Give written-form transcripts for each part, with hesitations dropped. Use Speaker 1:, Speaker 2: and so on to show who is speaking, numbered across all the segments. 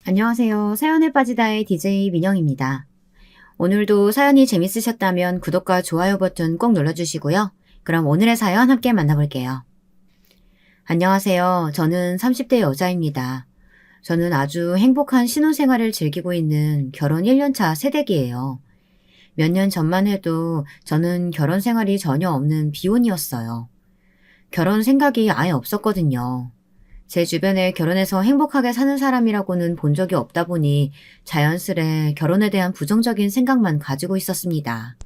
Speaker 1: 안녕하세요. 사연에 빠지다의 DJ 민영입니다. 오늘도 사연이 재밌으셨다면 구독과 좋아요 버튼 꼭 눌러주시고요. 그럼 오늘의 사연 함께 만나볼게요. 안녕하세요. 저는 30대 여자입니다. 저는 아주 행복한 신혼생활을 즐기고 있는 결혼 1년차 새댁이에요. 몇 년 전만 해도 저는 결혼 생활이 전혀 없는 비혼이었어요. 결혼 생각이 아예 없었거든요. 제 주변에 결혼해서 행복하게 사는 사람이라고는 본 적이 없다 보니 자연스레 결혼에 대한 부정적인 생각만 가지고 있었습니다.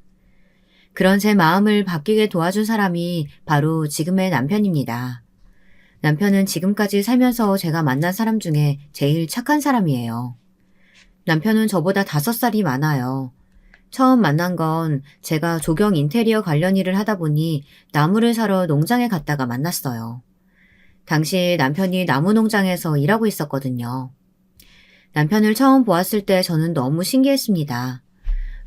Speaker 1: 그런 제 마음을 바뀌게 도와준 사람이 바로 지금의 남편입니다. 남편은 지금까지 살면서 제가 만난 사람 중에 제일 착한 사람이에요. 남편은 저보다 5살이 많아요. 처음 만난 건 제가 조경 인테리어 관련 일을 하다 보니 나무를 사러 농장에 갔다가 만났어요. 당시 남편이 나무 농장에서 일하고 있었거든요. 남편을 처음 보았을 때 저는 너무 신기했습니다.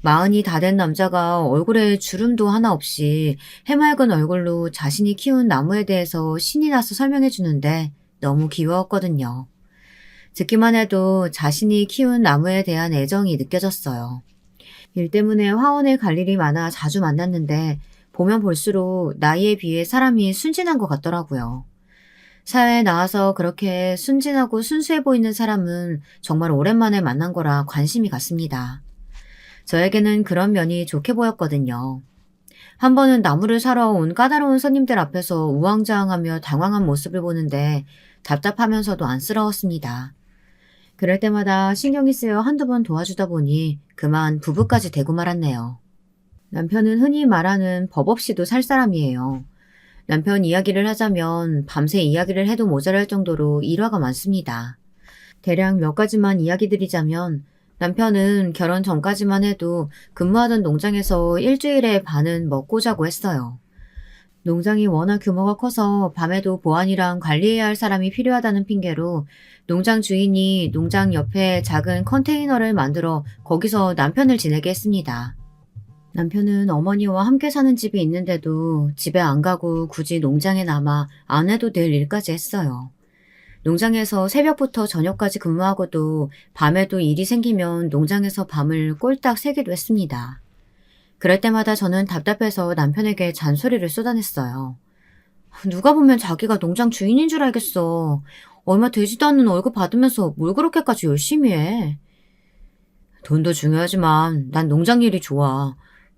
Speaker 1: 40이 다 된 남자가 얼굴에 주름도 하나 없이 해맑은 얼굴로 자신이 키운 나무에 대해서 신이 나서 설명해 주는데 너무 귀여웠거든요. 듣기만 해도 자신이 키운 나무에 대한 애정이 느껴졌어요. 일 때문에 화원에 갈 일이 많아 자주 만났는데 보면 볼수록 나이에 비해 사람이 순진한 것 같더라고요. 사회에 나와서 그렇게 순진하고 순수해 보이는 사람은 정말 오랜만에 만난 거라 관심이 갔습니다. 저에게는 그런 면이 좋게 보였거든요. 한 번은 나무를 사러 온 까다로운 손님들 앞에서 우왕좌왕하며 당황한 모습을 보는데 답답하면서도 안쓰러웠습니다. 그럴 때마다 신경이 쓰여 한두 번 도와주다 보니 그만 부부까지 되고 말았네요. 남편은 흔히 말하는 법 없이도 살 사람이에요. 남편 이야기를 하자면 밤새 이야기를 해도 모자랄 정도로 일화가 많습니다. 대략 몇 가지만 이야기 드리자면 남편은 결혼 전까지만 해도 근무하던 농장에서 일주일에 반은 먹고 자고 했어요. 농장이 워낙 규모가 커서 밤에도 보안이랑 관리해야 할 사람이 필요하다는 핑계로 농장 주인이 농장 옆에 작은 컨테이너를 만들어 거기서 남편을 지내게 했습니다. 남편은 어머니와 함께 사는 집이 있는데도 집에 안 가고 굳이 농장에 남아 안 해도 될 일까지 했어요. 농장에서 새벽부터 저녁까지 근무하고도 밤에도 일이 생기면 농장에서 밤을 꼴딱 새기도 했습니다. 그럴 때마다 저는 답답해서 남편에게 잔소리를 쏟아냈어요. 누가 보면 자기가 농장 주인인 줄 알겠어. 얼마 되지도 않는 월급 받으면서 뭘 그렇게까지 열심히 해. 돈도 중요하지만 난 농장 일이 좋아.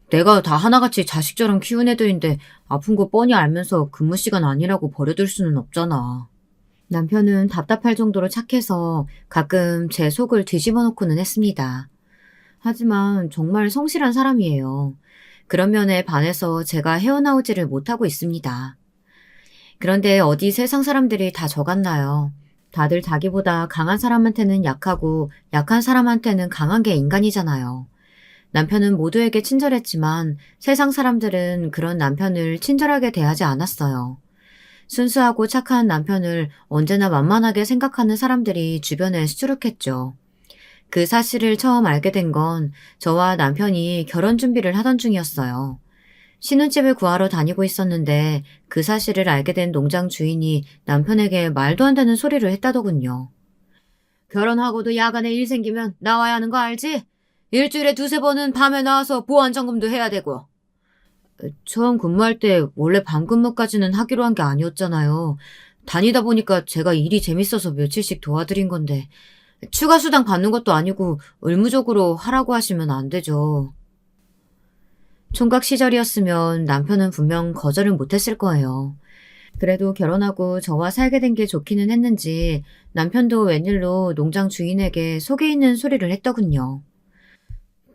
Speaker 1: 내가 다 하나같이 자식처럼 키운 애들인데 아픈 거 뻔히 알면서 근무 시간 아니라고 버려둘 수는 없잖아. 남편은 답답할 정도로 착해서 가끔 제 속을 뒤집어 놓고는 했습니다. 하지만 정말 성실한 사람이에요. 그런 면에 반해서 제가 헤어나오지를 못하고 있습니다. 그런데 어디 세상 사람들이 다 저 같나요? 다들 자기보다 강한 사람한테는 약하고 약한 사람한테는 강한 게 인간이잖아요. 남편은 모두에게 친절했지만 세상 사람들은 그런 남편을 친절하게 대하지 않았어요. 순수하고 착한 남편을 언제나 만만하게 생각하는 사람들이 주변에 수두룩했죠. 그 사실을 처음 알게 된 건 저와 남편이 결혼 준비를 하던 중이었어요. 신혼집을 구하러 다니고 있었는데 그 사실을 알게 된 농장 주인이 남편에게 말도 안 되는 소리를 했다더군요. 결혼하고도 야간에 일 생기면 나와야 하는 거 알지? 일주일에 두세 번은 밤에 나와서 보안 점검도 해야 되고. 처음 근무할 때 원래 밤 근무까지는 하기로 한 게 아니었잖아요. 다니다 보니까 제가 일이 재밌어서 며칠씩 도와드린 건데 추가 수당 받는 것도 아니고 의무적으로 하라고 하시면 안 되죠. 총각 시절이었으면 남편은 분명 거절을 못했을 거예요. 그래도 결혼하고 저와 살게 된 게 좋기는 했는지 남편도 웬일로 농장 주인에게 속에 있는 소리를 했더군요.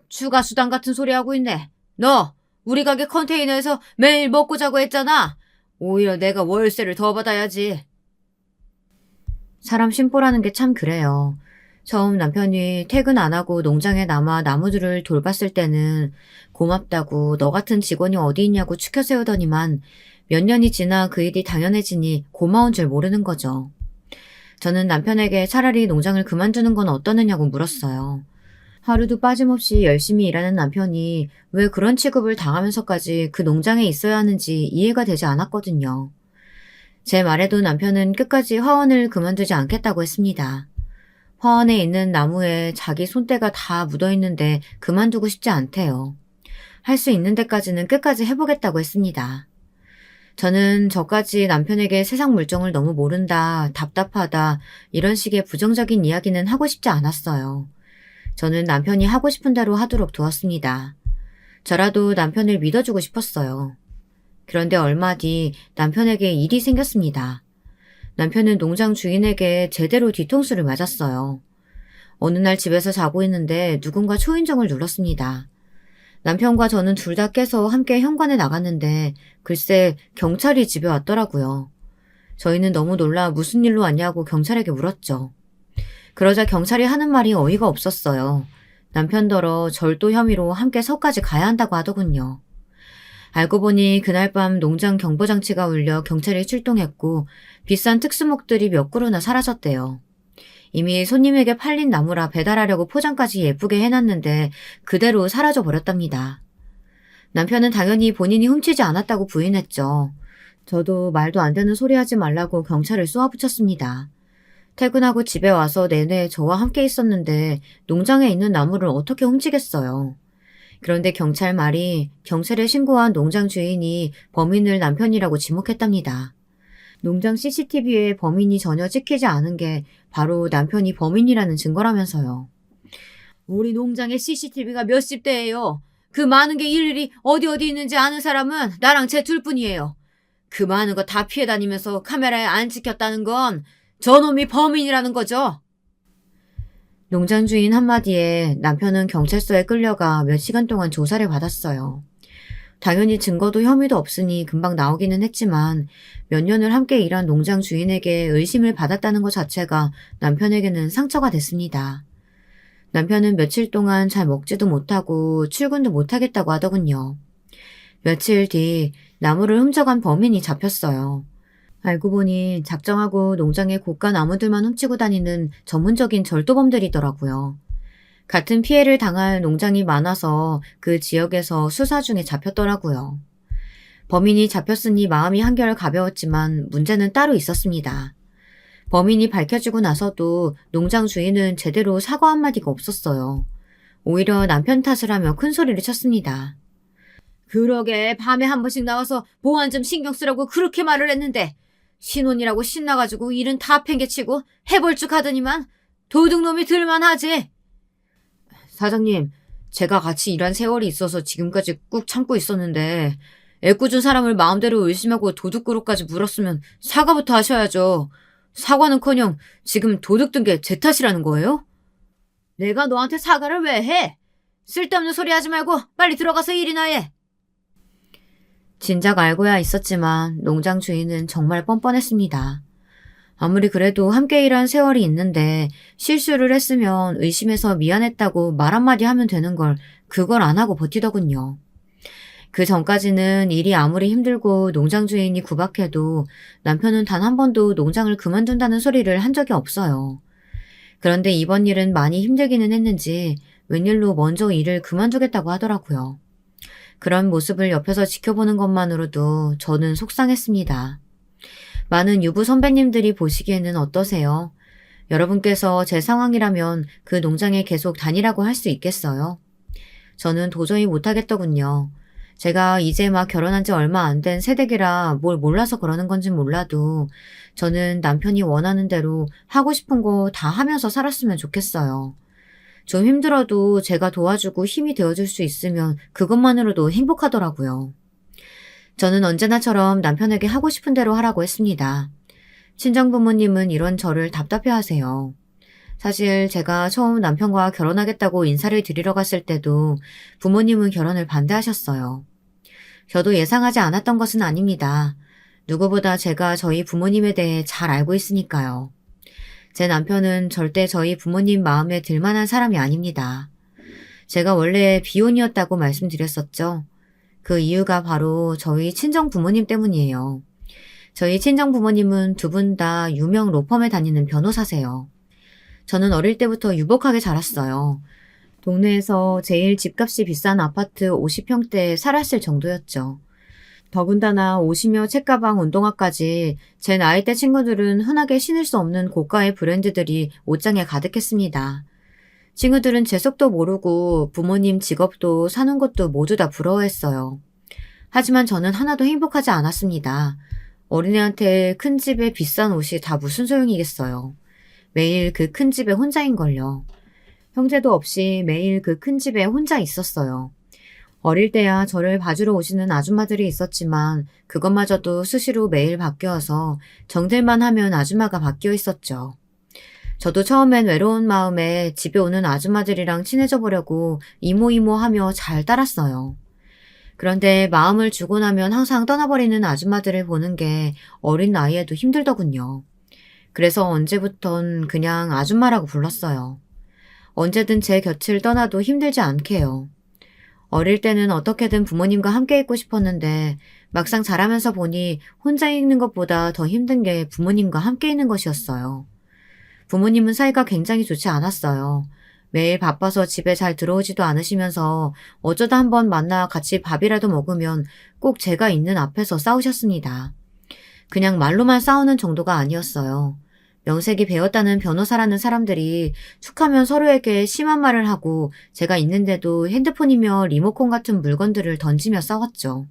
Speaker 1: 추가 수당 같은 소리 하고 있네. 너 우리 가게 컨테이너에서 매일 먹고 자고 했잖아. 오히려 내가 월세를 더 받아야지. 사람 심보라는 게 참 그래요. 처음 남편이 퇴근 안 하고 농장에 남아 나무들을 돌봤을 때는 고맙다고 너 같은 직원이 어디 있냐고 추켜 세우더니만 몇 년이 지나 그 일이 당연해지니 고마운 줄 모르는 거죠. 저는 남편에게 차라리 농장을 그만두는 건 어떠느냐고 물었어요. 하루도 빠짐없이 열심히 일하는 남편이 왜 그런 취급을 당하면서까지 그 농장에 있어야 하는지 이해가 되지 않았거든요. 제 말에도 남편은 끝까지 화원을 그만두지 않겠다고 했습니다. 화원에 있는 나무에 자기 손때가 다 묻어있는데 그만두고 싶지 않대요. 할 수 있는 데까지는 끝까지 해보겠다고 했습니다. 저는 저까지 남편에게 세상 물정을 너무 모른다, 답답하다, 이런 식의 부정적인 이야기는 하고 싶지 않았어요. 저는 남편이 하고 싶은 대로 하도록 두었습니다. 저라도 남편을 믿어주고 싶었어요. 그런데 얼마 뒤 남편에게 일이 생겼습니다. 남편은 농장 주인에게 제대로 뒤통수를 맞았어요. 어느 날 집에서 자고 있는데 누군가 초인종을 눌렀습니다. 남편과 저는 둘 다 깨서 함께 현관에 나갔는데 글쎄 경찰이 집에 왔더라고요. 저희는 너무 놀라 무슨 일로 왔냐고 경찰에게 물었죠. 그러자 경찰이 하는 말이 어이가 없었어요. 남편더러 절도 혐의로 함께 서까지 가야 한다고 하더군요. 알고 보니 그날 밤 농장 경보장치가 울려 경찰이 출동했고 비싼 특수목들이 몇 그루나 사라졌대요. 이미 손님에게 팔린 나무라 배달하려고 포장까지 예쁘게 해놨는데 그대로 사라져 버렸답니다. 남편은 당연히 본인이 훔치지 않았다고 부인했죠. 저도 말도 안 되는 소리 하지 말라고 경찰을 쏘아붙였습니다. 퇴근하고 집에 와서 내내 저와 함께 있었는데 농장에 있는 나무를 어떻게 훔치겠어요. 그런데 경찰 말이 경찰에 신고한 농장 주인이 범인을 남편이라고 지목했답니다. 농장 CCTV에 범인이 전혀 찍히지 않은 게 바로 남편이 범인이라는 증거라면서요. 우리 농장에 CCTV가 몇십 대예요. 그 많은 게 일일이 어디 있는지 아는 사람은 나랑 제 둘뿐이에요. 그 많은 거 다 피해 다니면서 카메라에 안 찍혔다는 건 저놈이 범인이라는 거죠. 농장 주인 한마디에 남편은 경찰서에 끌려가 몇 시간 동안 조사를 받았어요. 당연히 증거도 혐의도 없으니 금방 나오기는 했지만 몇 년을 함께 일한 농장 주인에게 의심을 받았다는 것 자체가 남편에게는 상처가 됐습니다. 남편은 며칠 동안 잘 먹지도 못하고 출근도 못하겠다고 하더군요. 며칠 뒤 나무를 훔쳐간 범인이 잡혔어요. 알고 보니 작정하고 농장의 고가 나무들만 훔치고 다니는 전문적인 절도범들이더라고요. 같은 피해를 당할 농장이 많아서 그 지역에서 수사 중에 잡혔더라고요. 범인이 잡혔으니 마음이 한결 가벼웠지만 문제는 따로 있었습니다. 범인이 밝혀지고 나서도 농장 주인은 제대로 사과 한마디가 없었어요. 오히려 남편 탓을 하며 큰 소리를 쳤습니다. 그러게 밤에 한 번씩 나와서 보안 좀 신경 쓰라고 그렇게 말을 했는데 신혼이라고 신나가지고 일은 다 팽개치고 해볼 줄 하더니만 도둑놈이 들만하지. 사장님, 제가 같이 일한 세월이 있어서 지금까지 꾹 참고 있었는데 애꿎은 사람을 마음대로 의심하고 도둑그룹까지 물었으면 사과부터 하셔야죠. 사과는커녕 지금 도둑 든 게 제 탓이라는 거예요? 내가 너한테 사과를 왜 해? 쓸데없는 소리 하지 말고 빨리 들어가서 일이나 해. 진작 알고야 있었지만 농장 주인은 정말 뻔뻔했습니다. 아무리 그래도 함께 일한 세월이 있는데 실수를 했으면 의심해서 미안했다고 말 한마디 하면 되는 걸 그걸 안 하고 버티더군요. 그 전까지는 일이 아무리 힘들고 농장 주인이 구박해도 남편은 단 한 번도 농장을 그만둔다는 소리를 한 적이 없어요. 그런데 이번 일은 많이 힘들기는 했는지 웬일로 먼저 일을 그만두겠다고 하더라고요. 그런 모습을 옆에서 지켜보는 것만으로도 저는 속상했습니다. 많은 유부 선배님들이 보시기에는 어떠세요? 여러분께서 제 상황이라면 그 농장에 계속 다니라고 할 수 있겠어요? 저는 도저히 못하겠더군요. 제가 이제 막 결혼한 지 얼마 안 된 새댁이라 뭘 몰라서 그러는 건진 몰라도 저는 남편이 원하는 대로 하고 싶은 거 다 하면서 살았으면 좋겠어요. 좀 힘들어도 제가 도와주고 힘이 되어줄 수 있으면 그것만으로도 행복하더라고요. 저는 언제나처럼 남편에게 하고 싶은 대로 하라고 했습니다. 친정부모님은 이런 저를 답답해하세요. 사실 제가 처음 남편과 결혼하겠다고 인사를 드리러 갔을 때도 부모님은 결혼을 반대하셨어요. 저도 예상하지 않았던 것은 아닙니다. 누구보다 제가 저희 부모님에 대해 잘 알고 있으니까요. 제 남편은 절대 저희 부모님 마음에 들만한 사람이 아닙니다. 제가 원래 비혼이었다고 말씀드렸었죠. 그 이유가 바로 저희 친정 부모님 때문이에요. 저희 친정 부모님은 두 분 다 유명 로펌에 다니는 변호사세요. 저는 어릴 때부터 유복하게 자랐어요. 동네에서 제일 집값이 비싼 아파트 50평대에 살았을 정도였죠. 더군다나 옷이며 책가방, 운동화까지 제 나이대 친구들은 흔하게 신을 수 없는 고가의 브랜드들이 옷장에 가득했습니다. 친구들은 제 속도 모르고 부모님 직업도 사는 것도 모두 다 부러워했어요. 하지만 저는 하나도 행복하지 않았습니다. 어린애한테 큰 집에 비싼 옷이 다 무슨 소용이겠어요. 매일 그 큰 집에 혼자인걸요. 형제도 없이 매일 그 큰 집에 혼자 있었어요. 어릴 때야 저를 봐주러 오시는 아줌마들이 있었지만 그것마저도 수시로 매일 바뀌어서 정들만 하면 아줌마가 바뀌어 있었죠. 저도 처음엔 외로운 마음에 집에 오는 아줌마들이랑 친해져 보려고 이모 하며 잘 따랐어요. 그런데 마음을 주고 나면 항상 떠나버리는 아줌마들을 보는 게 어린 나이에도 힘들더군요. 그래서 언제부턴 그냥 아줌마라고 불렀어요. 언제든 제 곁을 떠나도 힘들지 않게요. 어릴 때는 어떻게든 부모님과 함께 있고 싶었는데 막상 자라면서 보니 혼자 있는 것보다 더 힘든 게 부모님과 함께 있는 것이었어요. 부모님은 사이가 굉장히 좋지 않았어요. 매일 바빠서 집에 잘 들어오지도 않으시면서 어쩌다 한번 만나 같이 밥이라도 먹으면 꼭 제가 있는 앞에서 싸우셨습니다. 그냥 말로만 싸우는 정도가 아니었어요. 명색이 배웠다는 변호사라는 사람들이 툭하면 서로에게 심한 말을 하고 제가 있는데도 핸드폰이며 리모컨 같은 물건들을 던지며 싸웠죠.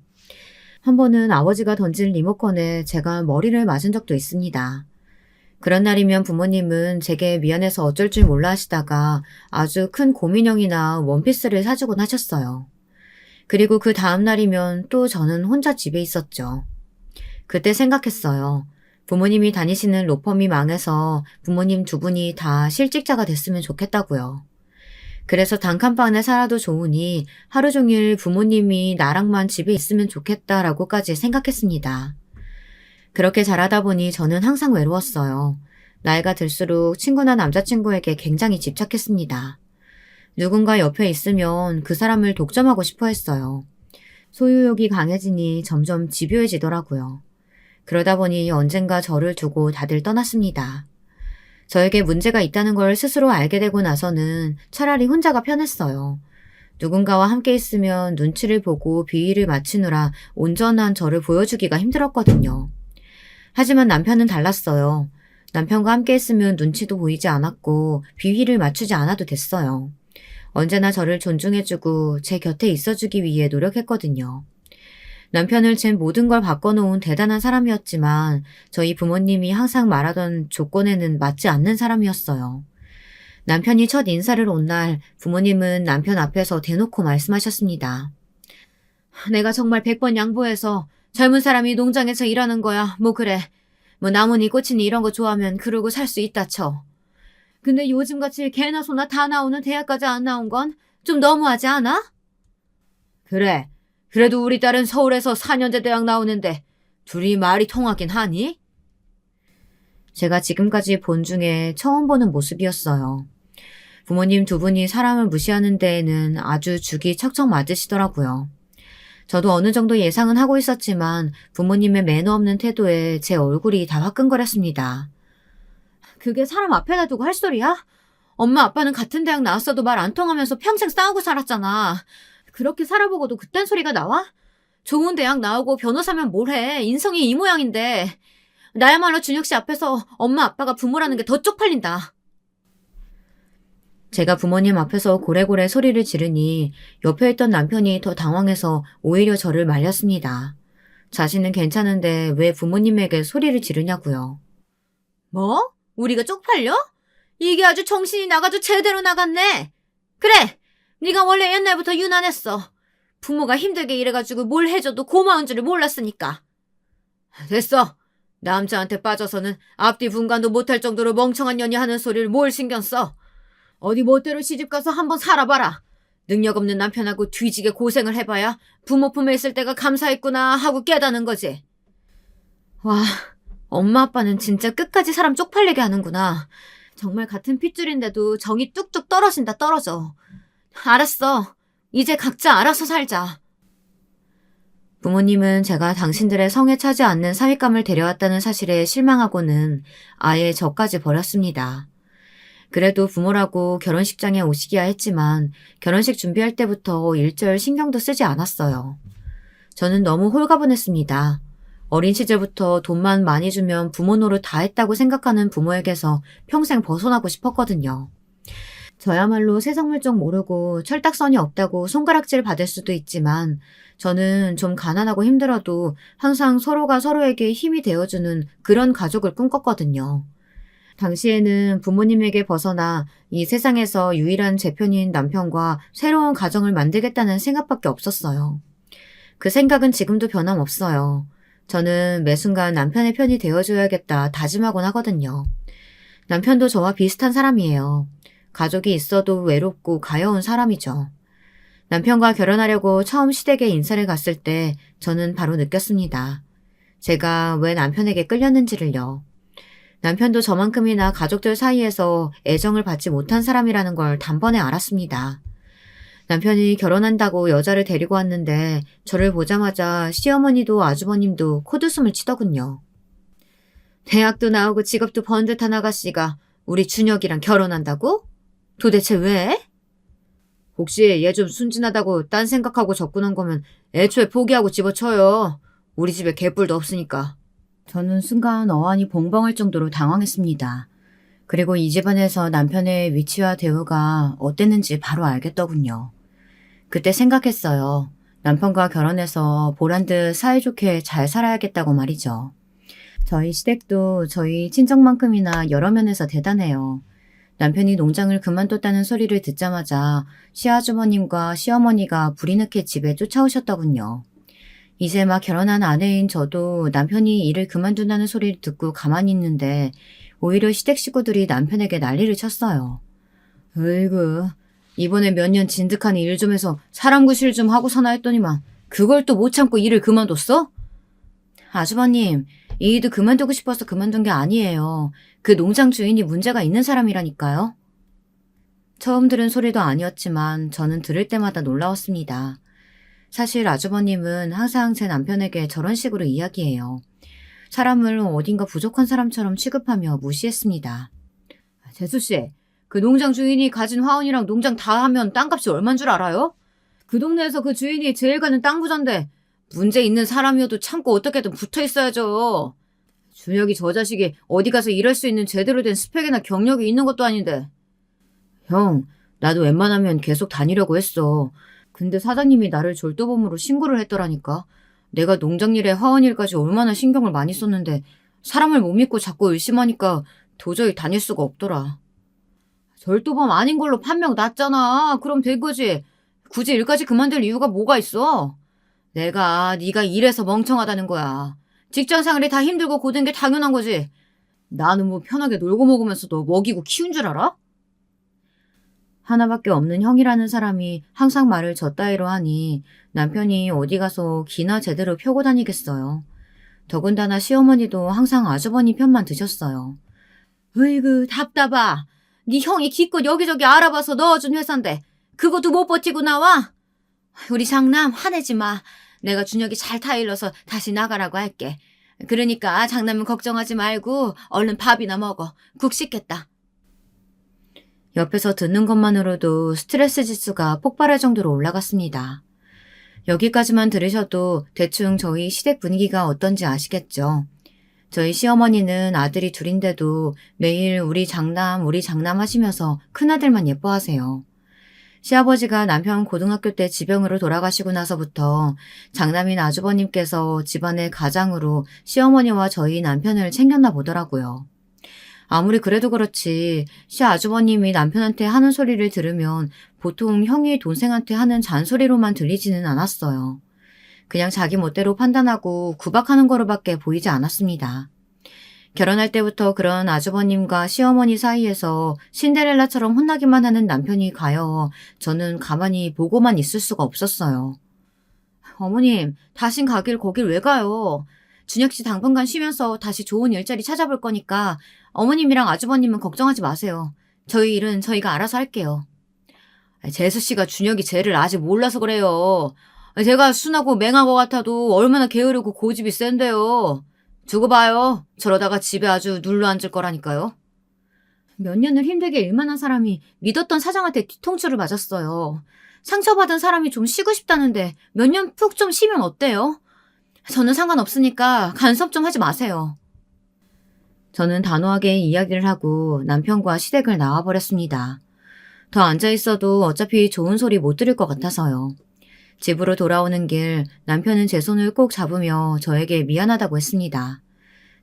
Speaker 1: 한 번은 아버지가 던진 리모컨에 제가 머리를 맞은 적도 있습니다. 그런 날이면 부모님은 제게 미안해서 어쩔 줄 몰라 하시다가 아주 큰 곰인형이나 원피스를 사주곤 하셨어요. 그리고 그 다음 날이면 또 저는 혼자 집에 있었죠. 그때 생각했어요. 부모님이 다니시는 로펌이 망해서 부모님 두 분이 다 실직자가 됐으면 좋겠다고요. 그래서 단칸방에 살아도 좋으니 하루 종일 부모님이 나랑만 집에 있으면 좋겠다라고까지 생각했습니다. 그렇게 자라다 보니 저는 항상 외로웠어요. 나이가 들수록 친구나 남자친구에게 굉장히 집착했습니다. 누군가 옆에 있으면 그 사람을 독점하고 싶어 했어요. 소유욕이 강해지니 점점 집요해지더라고요. 그러다 보니 언젠가 저를 두고 다들 떠났습니다. 저에게 문제가 있다는 걸 스스로 알게 되고 나서는 차라리 혼자가 편했어요. 누군가와 함께 있으면 눈치를 보고 비위를 맞추느라 온전한 저를 보여주기가 힘들었거든요. 하지만 남편은 달랐어요. 남편과 함께 있으면 눈치도 보이지 않았고 비위를 맞추지 않아도 됐어요. 언제나 저를 존중해주고 제 곁에 있어주기 위해 노력했거든요. 남편을 제 모든 걸 바꿔놓은 대단한 사람이었지만 저희 부모님이 항상 말하던 조건에는 맞지 않는 사람이었어요. 남편이 첫 인사를 온 날 부모님은 남편 앞에서 대놓고 말씀하셨습니다. 내가 정말 100번 양보해서 젊은 사람이 농장에서 일하는 거야. 뭐 그래. 뭐 나무니 꽃이니 이런 거 좋아하면 그러고 살 수 있다 쳐. 근데 요즘같이 개나 소나 다 나오는 대학까지 안 나온 건 좀 너무하지 않아? 그래. 그래도 우리 딸은 서울에서 4년제 대학 나오는데 둘이 말이 통하긴 하니? 제가 지금까지 본 중에 처음 보는 모습이었어요. 부모님 두 분이 사람을 무시하는 데에는 아주 죽이 척척 맞으시더라고요. 저도 어느 정도 예상은 하고 있었지만 부모님의 매너 없는 태도에 제 얼굴이 다 화끈거렸습니다. 그게 사람 앞에다 두고 할 소리야? 엄마 아빠는 같은 대학 나왔어도 말 안 통하면서 평생 싸우고 살았잖아. 그렇게 살아보고도 그딴 소리가 나와? 좋은 대학 나오고 변호사면 뭘 해. 인성이 이 모양인데. 나야말로 준혁 씨 앞에서 엄마 아빠가 부모라는 게 더 쪽팔린다. 제가 부모님 앞에서 고래고래 소리를 지르니 옆에 있던 남편이 더 당황해서 오히려 저를 말렸습니다. 자신은 괜찮은데 왜 부모님에게 소리를 지르냐고요. 뭐? 우리가 쪽팔려? 이게 아주 정신이 나가도 제대로 나갔네. 그래, 네가 원래 옛날부터 유난했어. 부모가 힘들게 일해가지고 뭘 해줘도 고마운 줄을 몰랐으니까. 됐어. 남자한테 빠져서는 앞뒤 분간도 못할 정도로 멍청한 년이 하는 소리를 뭘 신경 써. 어디 멋대로 시집가서 한번 살아봐라. 능력 없는 남편하고 뒤지게 고생을 해봐야 부모 품에 있을 때가 감사했구나 하고 깨닫는 거지. 와, 엄마 아빠는 진짜 끝까지 사람 쪽팔리게 하는구나. 정말 같은 핏줄인데도 정이 뚝뚝 떨어진다 떨어져. 알았어. 이제 각자 알아서 살자. 부모님은 제가 당신들의 성에 차지 않는 사윗감을 데려왔다는 사실에 실망하고는 아예 저까지 버렸습니다. 그래도 부모라고 결혼식장에 오시기야 했지만 결혼식 준비할 때부터 일절 신경도 쓰지 않았어요. 저는 너무 홀가분했습니다. 어린 시절부터 돈만 많이 주면 부모 노릇 다 했다고 생각하는 부모에게서 평생 벗어나고 싶었거든요. 저야말로 세상 물정 모르고 철딱선이 없다고 손가락질 받을 수도 있지만 저는 좀 가난하고 힘들어도 항상 서로가 서로에게 힘이 되어주는 그런 가족을 꿈꿨거든요. 당시에는 부모님에게 벗어나 이 세상에서 유일한 제 편인 남편과 새로운 가정을 만들겠다는 생각밖에 없었어요. 그 생각은 지금도 변함없어요. 저는 매 순간 남편의 편이 되어줘야겠다 다짐하곤 하거든요. 남편도 저와 비슷한 사람이에요. 가족이 있어도 외롭고 가여운 사람이죠. 남편과 결혼하려고 처음 시댁에 인사를 갔을 때 저는 바로 느꼈습니다. 제가 왜 남편에게 끌렸는지를요. 남편도 저만큼이나 가족들 사이에서 애정을 받지 못한 사람이라는 걸 단번에 알았습니다. 남편이 결혼한다고 여자를 데리고 왔는데 저를 보자마자 시어머니도 아주버님도 코웃음을 치더군요. 대학도 나오고 직업도 번듯한 아가씨가 우리 준혁이랑 결혼한다고? 도대체 왜? 혹시 얘 좀 순진하다고 딴 생각하고 접근한 거면 애초에 포기하고 집어쳐요. 우리 집에 개뿔도 없으니까. 저는 순간 어안이 벙벙할 정도로 당황했습니다. 그리고 이 집안에서 남편의 위치와 대우가 어땠는지 바로 알겠더군요. 그때 생각했어요. 남편과 결혼해서 보란듯 사이좋게 잘 살아야겠다고 말이죠. 저희 시댁도 저희 친정만큼이나 여러 면에서 대단해요. 남편이 농장을 그만뒀다는 소리를 듣자마자 시아주버님과 시어머니가 불이 나게 집에 쫓아오셨더군요. 이제 막 결혼한 아내인 저도 남편이 일을 그만둔다는 소리를 듣고 가만히 있는데 오히려 시댁 식구들이 남편에게 난리를 쳤어요. 으이구, 이번에 몇 년 진득한 일 좀 해서 사람 구실 좀 하고 사나 했더니만 그걸 또 못 참고 일을 그만뒀어? 아주버님, 이 일도 그만두고 싶어서 그만둔 게 아니에요. 그 농장 주인이 문제가 있는 사람이라니까요. 처음 들은 소리도 아니었지만 저는 들을 때마다 놀라웠습니다. 사실 아주버님은 항상 제 남편에게 저런 식으로 이야기해요. 사람을 어딘가 부족한 사람처럼 취급하며 무시했습니다. 재수씨, 그 농장 주인이 가진 화원이랑 농장 다 하면 땅값이 얼만 줄 알아요? 그 동네에서 그 주인이 제일 가는 땅 부자인데 문제 있는 사람이어도 참고 어떻게든 붙어 있어야죠. 준혁이 저 자식이 어디 가서 일할 수 있는 제대로 된 스펙이나 경력이 있는 것도 아닌데. 형, 나도 웬만하면 계속 다니려고 했어. 근데 사장님이 나를 졸도범으로 신고를 했더라니까. 내가 농장일에 화원일까지 얼마나 신경을 많이 썼는데 사람을 못 믿고 자꾸 의심하니까 도저히 다닐 수가 없더라. 절도범 아닌 걸로 판명 났잖아. 그럼 된 거지. 굳이 일까지 그만둘 이유가 뭐가 있어? 네가 일해서 멍청하다는 거야. 직장 생활이 다 힘들고 고된 게 당연한 거지. 나는 뭐 편하게 놀고 먹으면서도 먹이고 키운 줄 알아? 하나밖에 없는 형이라는 사람이 항상 말을 저 따위로 하니 남편이 어디 가서 기나 제대로 펴고 다니겠어요. 더군다나 시어머니도 항상 아주버니 편만 드셨어요. 으이구 답답하. 네 형이 기껏 여기저기 알아봐서 넣어준 회사인데 그것도 못 버티고 나와? 우리 장남 화내지 마. 내가 준혁이 잘 타일러서 다시 나가라고 할게. 그러니까 장남은 걱정하지 말고 얼른 밥이나 먹어. 국 식겠다. 옆에서 듣는 것만으로도 스트레스 지수가 폭발할 정도로 올라갔습니다. 여기까지만 들으셔도 대충 저희 시댁 분위기가 어떤지 아시겠죠? 저희 시어머니는 아들이 둘인데도 매일 우리 장남 하시면서 큰아들만 예뻐하세요. 시아버지가 남편 고등학교 때 지병으로 돌아가시고 나서부터 장남인 아주버님께서 집안의 가장으로 시어머니와 저희 남편을 챙겼나 보더라고요. 아무리 그래도 그렇지 시아주버님이 남편한테 하는 소리를 들으면 보통 형이 동생한테 하는 잔소리로만 들리지는 않았어요. 그냥 자기 멋대로 판단하고 구박하는 거로밖에 보이지 않았습니다. 결혼할 때부터 그런 아주버님과 시어머니 사이에서 신데렐라처럼 혼나기만 하는 남편이 가여워 저는 가만히 보고만 있을 수가 없었어요. 어머님, 다신 가길 거길 왜 가요? 준혁 씨 당분간 쉬면서 다시 좋은 일자리 찾아볼 거니까 어머님이랑 아주버님은 걱정하지 마세요. 저희 일은 저희가 알아서 할게요. 재수 씨가 준혁이 죄를 아직 몰라서 그래요. 제가 순하고 맹한 것 같아도 얼마나 게으르고 고집이 센데요. 두고 봐요. 저러다가 집에 아주 눌러 앉을 거라니까요. 몇 년을 힘들게 일만 한 사람이 믿었던 사장한테 뒤통수를 맞았어요. 상처받은 사람이 좀 쉬고 싶다는데 몇 년 푹 좀 쉬면 어때요? 저는 상관없으니까 간섭 좀 하지 마세요. 저는 단호하게 이야기를 하고 남편과 시댁을 나와버렸습니다. 더 앉아있어도 어차피 좋은 소리 못 들을 것 같아서요. 집으로 돌아오는 길 남편은 제 손을 꼭 잡으며 저에게 미안하다고 했습니다.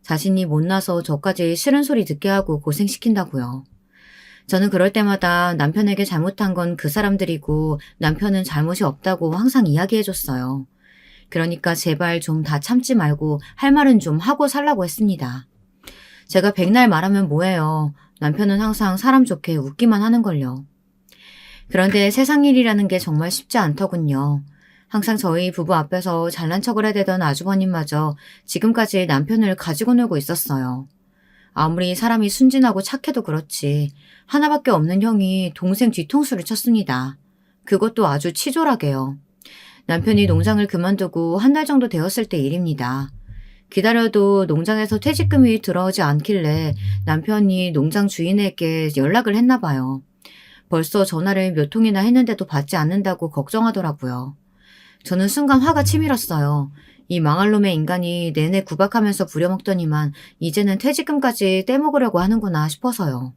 Speaker 1: 자신이 못나서 저까지 싫은 소리 듣게 하고 고생시킨다고요. 저는 그럴 때마다 남편에게 잘못한 건 그 사람들이고 남편은 잘못이 없다고 항상 이야기해줬어요. 그러니까 제발 좀 다 참지 말고 할 말은 좀 하고 살라고 했습니다. 제가 백날 말하면 뭐해요. 남편은 항상 사람 좋게 웃기만 하는걸요. 그런데 세상 일이라는 게 정말 쉽지 않더군요. 항상 저희 부부 앞에서 잘난 척을 해대던 아주버님마저 지금까지 남편을 가지고 놀고 있었어요. 아무리 사람이 순진하고 착해도 그렇지 하나밖에 없는 형이 동생 뒤통수를 쳤습니다. 그것도 아주 치졸하게요. 남편이 농장을 그만두고 한 달 정도 되었을 때 일입니다. 기다려도 농장에서 퇴직금이 들어오지 않길래 남편이 농장 주인에게 연락을 했나 봐요. 벌써 전화를 몇 통이나 했는데도 받지 않는다고 걱정하더라고요. 저는 순간 화가 치밀었어요. 이 망할 놈의 인간이 내내 구박하면서 부려먹더니만 이제는 퇴직금까지 떼먹으려고 하는구나 싶어서요.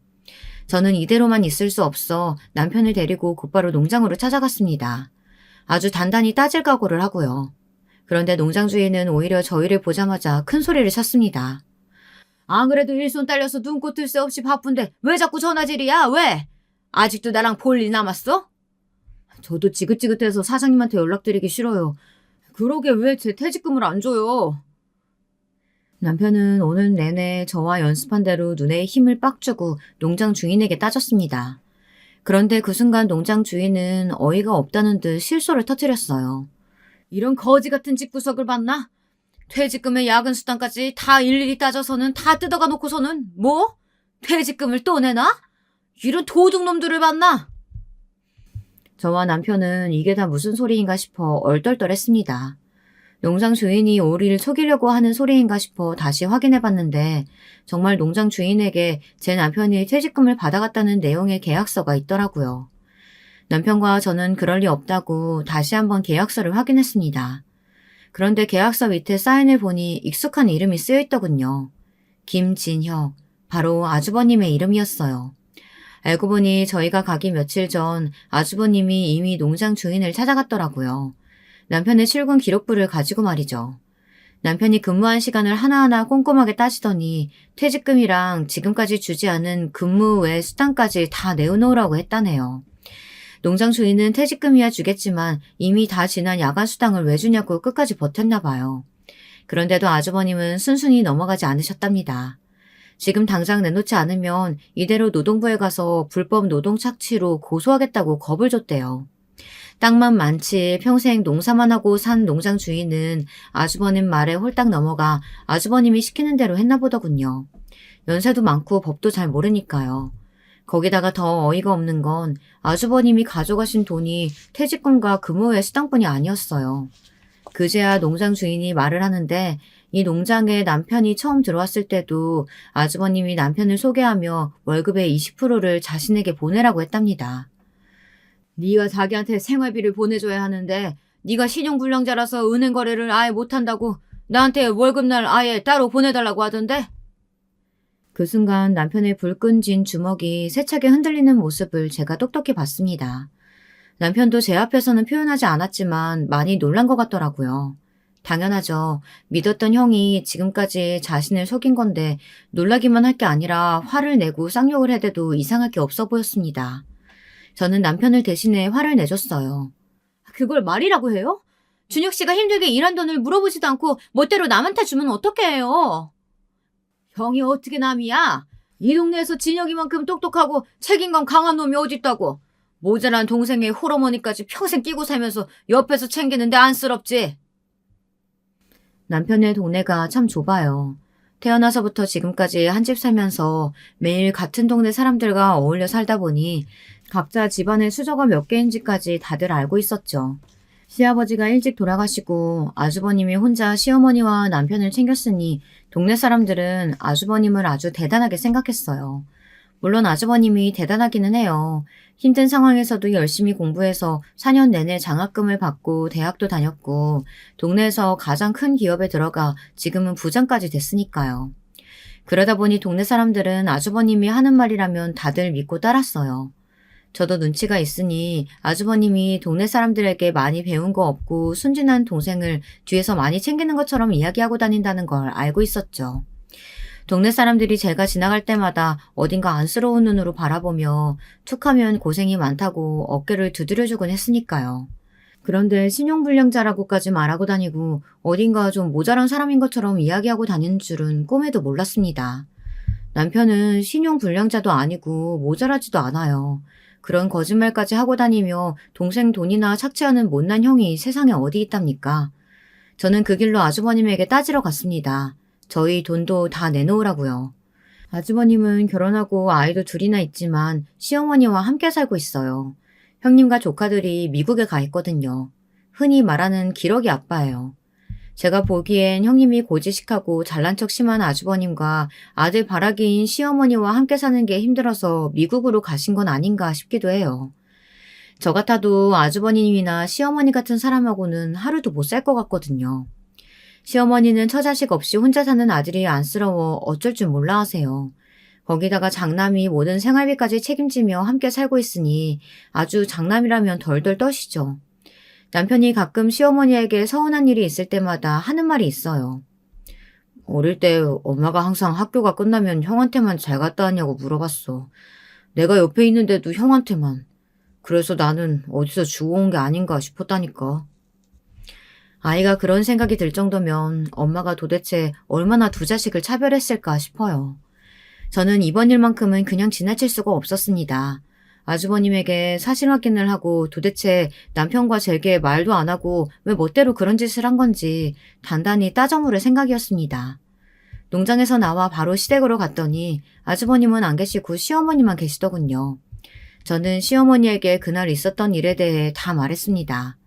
Speaker 1: 저는 이대로만 있을 수 없어 남편을 데리고 곧바로 농장으로 찾아갔습니다. 아주 단단히 따질 각오를 하고요. 그런데 농장 주인은 오히려 저희를 보자마자 큰 소리를 쳤습니다. 안 그래도 일손 딸려서 눈코 뜰 새 없이 바쁜데 왜 자꾸 전화질이야? 왜? 아직도 나랑 볼 일 남았어? 저도 지긋지긋해서 사장님한테 연락드리기 싫어요. 그러게 왜 제 퇴직금을 안 줘요? 남편은 오늘 내내 저와 연습한 대로 눈에 힘을 빡 주고 농장 주인에게 따졌습니다. 그런데 그 순간 농장 주인은 어이가 없다는 듯 실소를 터뜨렸어요. 이런 거지 같은 집구석을 봤나? 퇴직금에 야근 수당까지 다 일일이 따져서는 다 뜯어가 놓고서는 뭐? 퇴직금을 또 내나? 이런 도둑놈들을 봤나? 저와 남편은 이게 다 무슨 소리인가 싶어 얼떨떨했습니다. 농장 주인이 우리를 속이려고 하는 소리인가 싶어 다시 확인해봤는데 정말 농장 주인에게 제 남편이 퇴직금을 받아갔다는 내용의 계약서가 있더라고요. 남편과 저는 그럴 리 없다고 다시 한번 계약서를 확인했습니다. 그런데 계약서 밑에 사인을 보니 익숙한 이름이 쓰여있더군요. 김진혁, 바로 아주버님의 이름이었어요. 알고 보니 저희가 가기 며칠 전 아주버님이 이미 농장 주인을 찾아갔더라고요. 남편의 출근 기록부를 가지고 말이죠. 남편이 근무한 시간을 하나하나 꼼꼼하게 따지더니 퇴직금이랑 지금까지 주지 않은 근무 외 수당까지 다 내어놓으라고 했다네요. 농장 주인은 퇴직금이야 주겠지만 이미 다 지난 야간 수당을 왜 주냐고 끝까지 버텼나 봐요. 그런데도 아주버님은 순순히 넘어가지 않으셨답니다. 지금 당장 내놓지 않으면 이대로 노동부에 가서 불법 노동 착취로 고소하겠다고 겁을 줬대요. 땅만 많지 평생 농사만 하고 산 농장 주인은 아주버님 말에 홀딱 넘어가 아주버님이 시키는 대로 했나 보더군요. 연세도 많고 법도 잘 모르니까요. 거기다가 더 어이가 없는 건 아주버님이 가져가신 돈이 퇴직금과 근무 외 수당뿐이 아니었어요. 그제야 농장 주인이 말을 하는데 이 농장에 남편이 처음 들어왔을 때도 아주버님이 남편을 소개하며 월급의 20%를 자신에게 보내라고 했답니다. 네가 자기한테 생활비를 보내줘야 하는데 네가 신용불량자라서 은행 거래를 아예 못한다고 나한테 월급날 아예 따로 보내달라고 하던데? 그 순간 남편의 불끈진 주먹이 세차게 흔들리는 모습을 제가 똑똑히 봤습니다. 남편도 제 앞에서는 표현하지 않았지만 많이 놀란 것 같더라고요. 당연하죠. 믿었던 형이 지금까지 자신을 속인 건데 놀라기만 할 게 아니라 화를 내고 쌍욕을 해대도 이상할 게 없어 보였습니다. 저는 남편을 대신해 화를 내줬어요. 그걸 말이라고 해요? 준혁 씨가 힘들게 일한 돈을 물어보지도 않고 멋대로 남한테 주면 어떻게 해요? 형이 어떻게 남이야? 이 동네에서 진혁이만큼 똑똑하고 책임감 강한 놈이 어딨다고. 모자란 동생의 홀어머니까지 평생 끼고 살면서 옆에서 챙기는데 안쓰럽지? 남편의 동네가 참 좁아요. 태어나서부터 지금까지 한 집 살면서 매일 같은 동네 사람들과 어울려 살다 보니 각자 집안의 수저가 몇 개인지까지 다들 알고 있었죠. 시아버지가 일찍 돌아가시고 아주버님이 혼자 시어머니와 남편을 챙겼으니 동네 사람들은 아주버님을 아주 대단하게 생각했어요. 물론 아주버님이 대단하기는 해요. 힘든 상황에서도 열심히 공부해서 4년 내내 장학금을 받고 대학도 다녔고 동네에서 가장 큰 기업에 들어가 지금은 부장까지 됐으니까요. 그러다 보니 동네 사람들은 아주버님이 하는 말이라면 다들 믿고 따랐어요. 저도 눈치가 있으니 아주버님이 동네 사람들에게 많이 배운 거 없고 순진한 동생을 뒤에서 많이 챙기는 것처럼 이야기하고 다닌다는 걸 알고 있었죠. 동네 사람들이 제가 지나갈 때마다 어딘가 안쓰러운 눈으로 바라보며 툭하면 고생이 많다고 어깨를 두드려주곤 했으니까요. 그런데 신용불량자라고까지 말하고 다니고 어딘가 좀 모자란 사람인 것처럼 이야기하고 다니는 줄은 꿈에도 몰랐습니다. 남편은 신용불량자도 아니고 모자라지도 않아요. 그런 거짓말까지 하고 다니며 동생 돈이나 착취하는 못난 형이 세상에 어디 있답니까? 저는 그 길로 아주버님에게 따지러 갔습니다. 저희 돈도 다 내놓으라고요. 아주버님은 결혼하고 아이도 둘이나 있지만 시어머니와 함께 살고 있어요. 형님과 조카들이 미국에 가 있거든요. 흔히 말하는 기러기 아빠예요. 제가 보기엔 형님이 고지식하고 잘난 척 심한 아주버님과 아들 바라기인 시어머니와 함께 사는 게 힘들어서 미국으로 가신 건 아닌가 싶기도 해요. 저 같아도 아주버님이나 시어머니 같은 사람하고는 하루도 못 살 것 같거든요. 시어머니는 처자식 없이 혼자 사는 아들이 안쓰러워 어쩔 줄 몰라 하세요. 거기다가 장남이 모든 생활비까지 책임지며 함께 살고 있으니 아주 장남이라면 덜덜 떠시죠. 남편이 가끔 시어머니에게 서운한 일이 있을 때마다 하는 말이 있어요. 어릴 때 엄마가 항상 학교가 끝나면 형한테만 잘 갔다 왔냐고 물어봤어. 내가 옆에 있는데도 형한테만. 그래서 나는 어디서 주워온 게 아닌가 싶었다니까. 아이가 그런 생각이 들 정도면 엄마가 도대체 얼마나 두 자식을 차별했을까 싶어요. 저는 이번 일만큼은 그냥 지나칠 수가 없었습니다. 아주버님에게 사실 확인을 하고 도대체 남편과 제게 말도 안 하고 왜 멋대로 그런 짓을 한 건지 단단히 따져 물을 생각이었습니다. 농장에서 나와 바로 시댁으로 갔더니 아주버님은 안 계시고 시어머니만 계시더군요. 저는 시어머니에게 그날 있었던 일에 대해 다 말했습니다.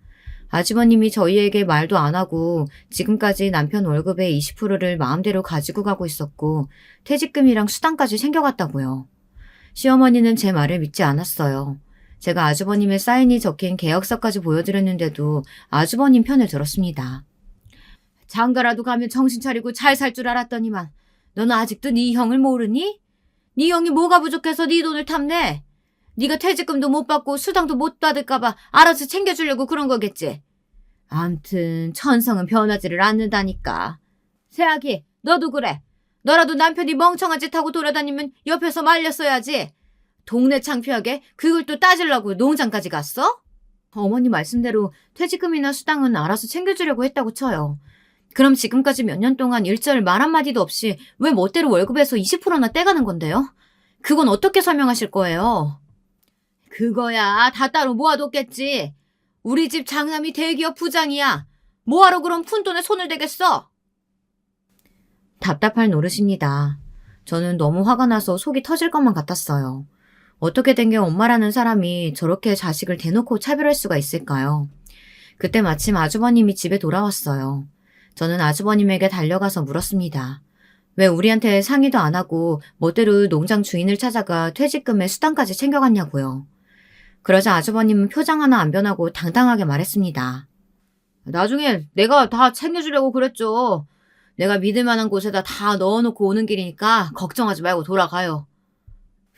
Speaker 1: 아주버님이 저희에게 말도 안 하고 지금까지 남편 월급의 20%를 마음대로 가지고 가고 있었고 퇴직금이랑 수당까지 챙겨갔다고요. 시어머니는 제 말을 믿지 않았어요. 제가 아주버님의 사인이 적힌 계약서까지 보여드렸는데도 아주버님 편을 들었습니다. 장가라도 가면 정신 차리고 잘 살 줄 알았더니만 너는 아직도 네 형을 모르니? 네 형이 뭐가 부족해서 네 돈을 탐내? 네가 퇴직금도 못 받고 수당도 못 받을까봐 알아서 챙겨주려고 그런 거겠지. 암튼 천성은 변하지를 않는다니까. 새아기, 너도 그래. 너라도 남편이 멍청한 짓 하고 돌아다니면 옆에서 말렸어야지. 동네 창피하게 그걸 또 따지려고 농장까지 갔어? 어머니 말씀대로 퇴직금이나 수당은 알아서 챙겨주려고 했다고 쳐요. 그럼 지금까지 몇 년 동안 일절 말 한마디도 없이 왜 멋대로 월급에서 20%나 떼가는 건데요? 그건 어떻게 설명하실 거예요? 그거야 다 따로 모아뒀겠지. 우리 집 장남이 대기업 부장이야. 뭐하러 그런 푼돈에 손을 대겠어? 답답할 노릇입니다. 저는 너무 화가 나서 속이 터질 것만 같았어요. 어떻게 된 게 엄마라는 사람이 저렇게 자식을 대놓고 차별할 수가 있을까요? 그때 마침 아주버님이 집에 돌아왔어요. 저는 아주버님에게 달려가서 물었습니다. 왜 우리한테 상의도 안 하고 멋대로 농장 주인을 찾아가 퇴직금에 수당까지 챙겨갔냐고요. 그러자 아주버님은 표정 하나 안 변하고 당당하게 말했습니다. 나중에 내가 다 챙겨주려고 그랬죠. 내가 믿을 만한 곳에다 다 넣어놓고 오는 길이니까 걱정하지 말고 돌아가요.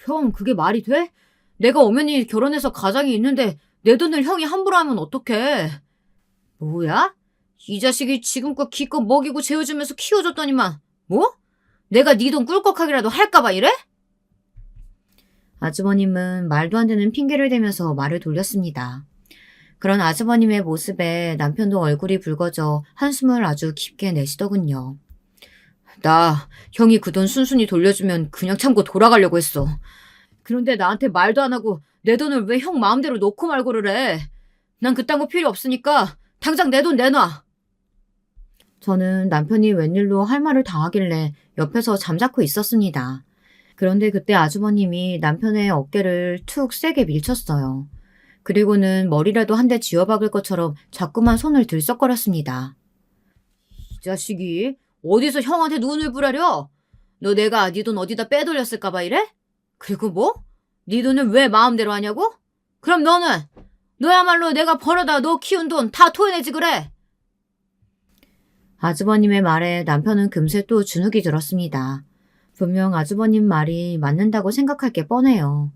Speaker 1: 형, 그게 말이 돼? 내가 엄연히 결혼해서 가장이 있는데 내 돈을 형이 함부로 하면 어떡해. 뭐야? 이 자식이 지금껏 기껏 먹이고 재워주면서 키워줬더니만 뭐? 내가 네 돈 꿀꺽하기라도 할까봐 이래? 아주버님은 말도 안 되는 핑계를 대면서 말을 돌렸습니다. 그런 아주버님의 모습에 남편도 얼굴이 붉어져 한숨을 아주 깊게 내쉬더군요. 나 형이 그 돈 순순히 돌려주면 그냥 참고 돌아가려고 했어. 그런데 나한테 말도 안 하고 내 돈을 왜 형 마음대로 놓고 말고를 해. 난 그딴 거 필요 없으니까 당장 내 돈 내놔. 저는 남편이 웬일로 할 말을 다 하길래 옆에서 잠자코 있었습니다. 그런데 그때 아주버님이 남편의 어깨를 툭 세게 밀쳤어요. 그리고는 머리라도 한 대 쥐어박을 것처럼 자꾸만 손을 들썩거렸습니다. 이 자식이 어디서 형한테 눈을 부라려? 너 내가 네 돈 어디다 빼돌렸을까봐 이래? 그리고 뭐? 네 돈을 왜 마음대로 하냐고? 그럼 너는? 너야말로 내가 벌어다 너 키운 돈 다 토해내지 그래. 아주버님의 말에 남편은 금세 또 주눅이 들었습니다. 분명 아주버님 말이 맞는다고 생각할 게 뻔해요.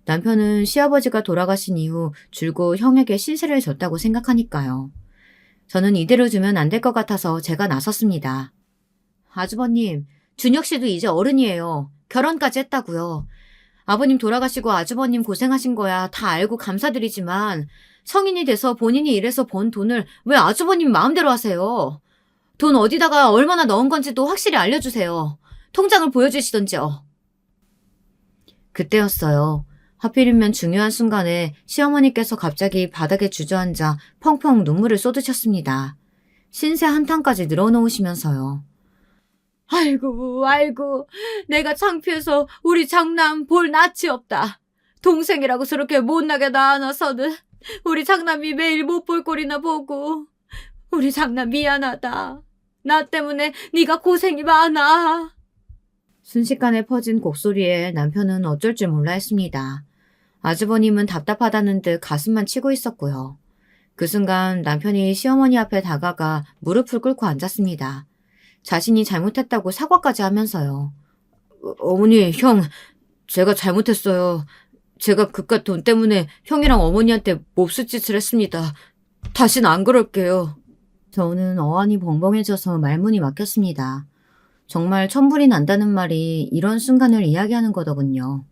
Speaker 1: 남편은 시아버지가 돌아가신 이후 줄곧 형에게 신세를 졌다고 생각하니까요. 저는 이대로 두면 안 될 것 같아서 제가 나섰습니다. 아주버님, 준혁 씨도 이제 어른이에요. 결혼까지 했다고요. 아버님 돌아가시고 아주버님 고생하신 거야 다 알고 감사드리지만 성인이 돼서 본인이 일해서 번 돈을 왜 아주버님 마음대로 하세요? 돈 어디다가 얼마나 넣은 건지도 확실히 알려주세요. 통장을 보여주시던지요. 그때였어요. 하필이면 중요한 순간에 시어머니께서 갑자기 바닥에 주저앉아 펑펑 눈물을 쏟으셨습니다. 신세 한탄까지 늘어놓으시면서요. 아이고, 내가 창피해서 우리 장남 볼 낯이 없다. 동생이라고 저렇게 못나게 낳아놔서는 우리 장남이 매일 못 볼 꼴이나 보고. 우리 장남 미안하다. 나 때문에 네가 고생이 많아. 순식간에 퍼진 곡소리에 남편은 어쩔 줄 몰라 했습니다. 아주버님은 답답하다는 듯 가슴만 치고 있었고요. 그 순간 남편이 시어머니 앞에 다가가 무릎을 꿇고 앉았습니다. 자신이 잘못했다고 사과까지 하면서요. 어머니, 형, 제가 잘못했어요. 제가 그깟 돈 때문에 형이랑 어머니한테 몹쓸 짓을 했습니다. 다신 안 그럴게요. 저는 어안이 벙벙해져서 말문이 막혔습니다. 정말 천불이 난다는 말이 이런 순간을 이야기하는 거더군요.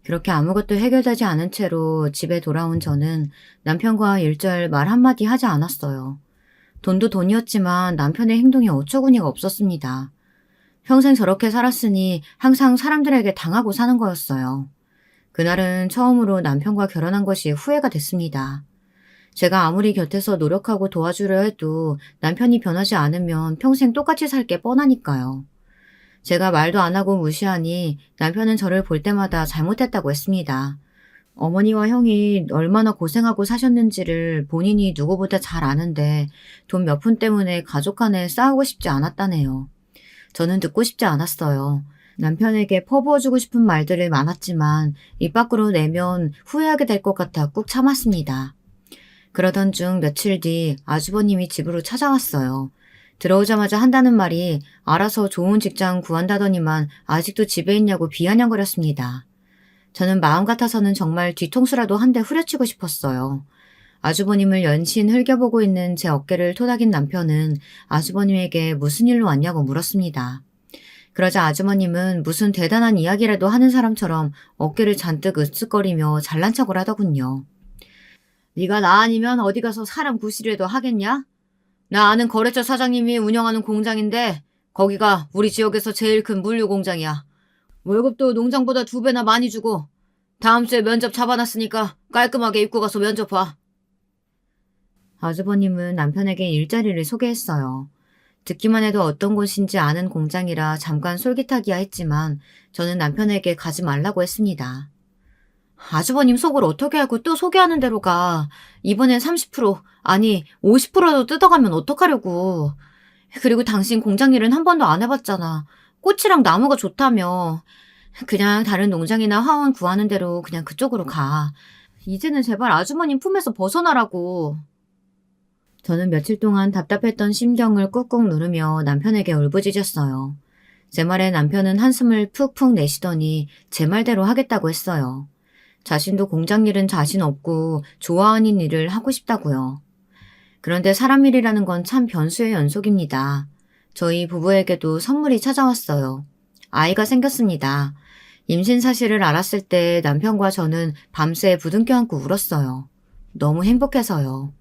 Speaker 1: 그렇게 아무것도 해결되지 않은 채로 집에 돌아온 저는 남편과 일절 말 한마디 하지 않았어요. 돈도 돈이었지만 남편의 행동이 어처구니가 없었습니다. 평생 저렇게 살았으니 항상 사람들에게 당하고 사는 거였어요. 그날은 처음으로 남편과 결혼한 것이 후회가 됐습니다. 제가 아무리 곁에서 노력하고 도와주려 해도 남편이 변하지 않으면 평생 똑같이 살 게 뻔하니까요. 제가 말도 안 하고 무시하니 남편은 저를 볼 때마다 잘못했다고 했습니다. 어머니와 형이 얼마나 고생하고 사셨는지를 본인이 누구보다 잘 아는데 돈 몇 푼 때문에 가족 간에 싸우고 싶지 않았다네요. 저는 듣고 싶지 않았어요. 남편에게 퍼부어주고 싶은 말들이 많았지만 입 밖으로 내면 후회하게 될 것 같아 꾹 참았습니다. 그러던 중 며칠 뒤 아주버님이 집으로 찾아왔어요. 들어오자마자 한다는 말이 알아서 좋은 직장 구한다더니만 아직도 집에 있냐고 비아냥거렸습니다. 저는 마음 같아서는 정말 뒤통수라도 한 대 후려치고 싶었어요. 아주버님을 연신 흘겨보고 있는 제 어깨를 토닥인 남편은 아주버님에게 무슨 일로 왔냐고 물었습니다. 그러자 아주머님은 무슨 대단한 이야기라도 하는 사람처럼 어깨를 잔뜩 으쓱거리며 잘난 척을 하더군요. 네가 나 아니면 어디 가서 사람 구실이라도 하겠냐? 나 아는 거래처 사장님이 운영하는 공장인데 거기가 우리 지역에서 제일 큰 물류 공장이야. 월급도 농장보다 2배나 많이 주고 다음 주에 면접 잡아놨으니까 깔끔하게 입고 가서 면접 봐. 아주버님은 남편에게 일자리를 소개했어요. 듣기만 해도 어떤 곳인지 아는 공장이라 잠깐 솔깃하기야 했지만 저는 남편에게 가지 말라고 했습니다. 아주버님 속을 어떻게 알고 또 소개하는 대로 가. 이번엔 30% 아니 50%도 뜯어가면 어떡하려고. 그리고 당신 공장 일은 한 번도 안 해봤잖아. 꽃이랑 나무가 좋다며. 그냥 다른 농장이나 화원 구하는 대로 그냥 그쪽으로 가. 이제는 제발 아주머님 품에서 벗어나라고. 저는 며칠 동안 답답했던 심경을 꾹꾹 누르며 남편에게 울부짖었어요. 제 말에 남편은 한숨을 푹푹 내쉬더니 제 말대로 하겠다고 했어요. 자신도 공장 일은 자신 없고 좋아하는 일을 하고 싶다고요. 그런데 사람 일이라는 건 참 변수의 연속입니다. 저희 부부에게도 선물이 찾아왔어요. 아이가 생겼습니다. 임신 사실을 알았을 때 남편과 저는 밤새 부둥켜 안고 울었어요. 너무 행복해서요.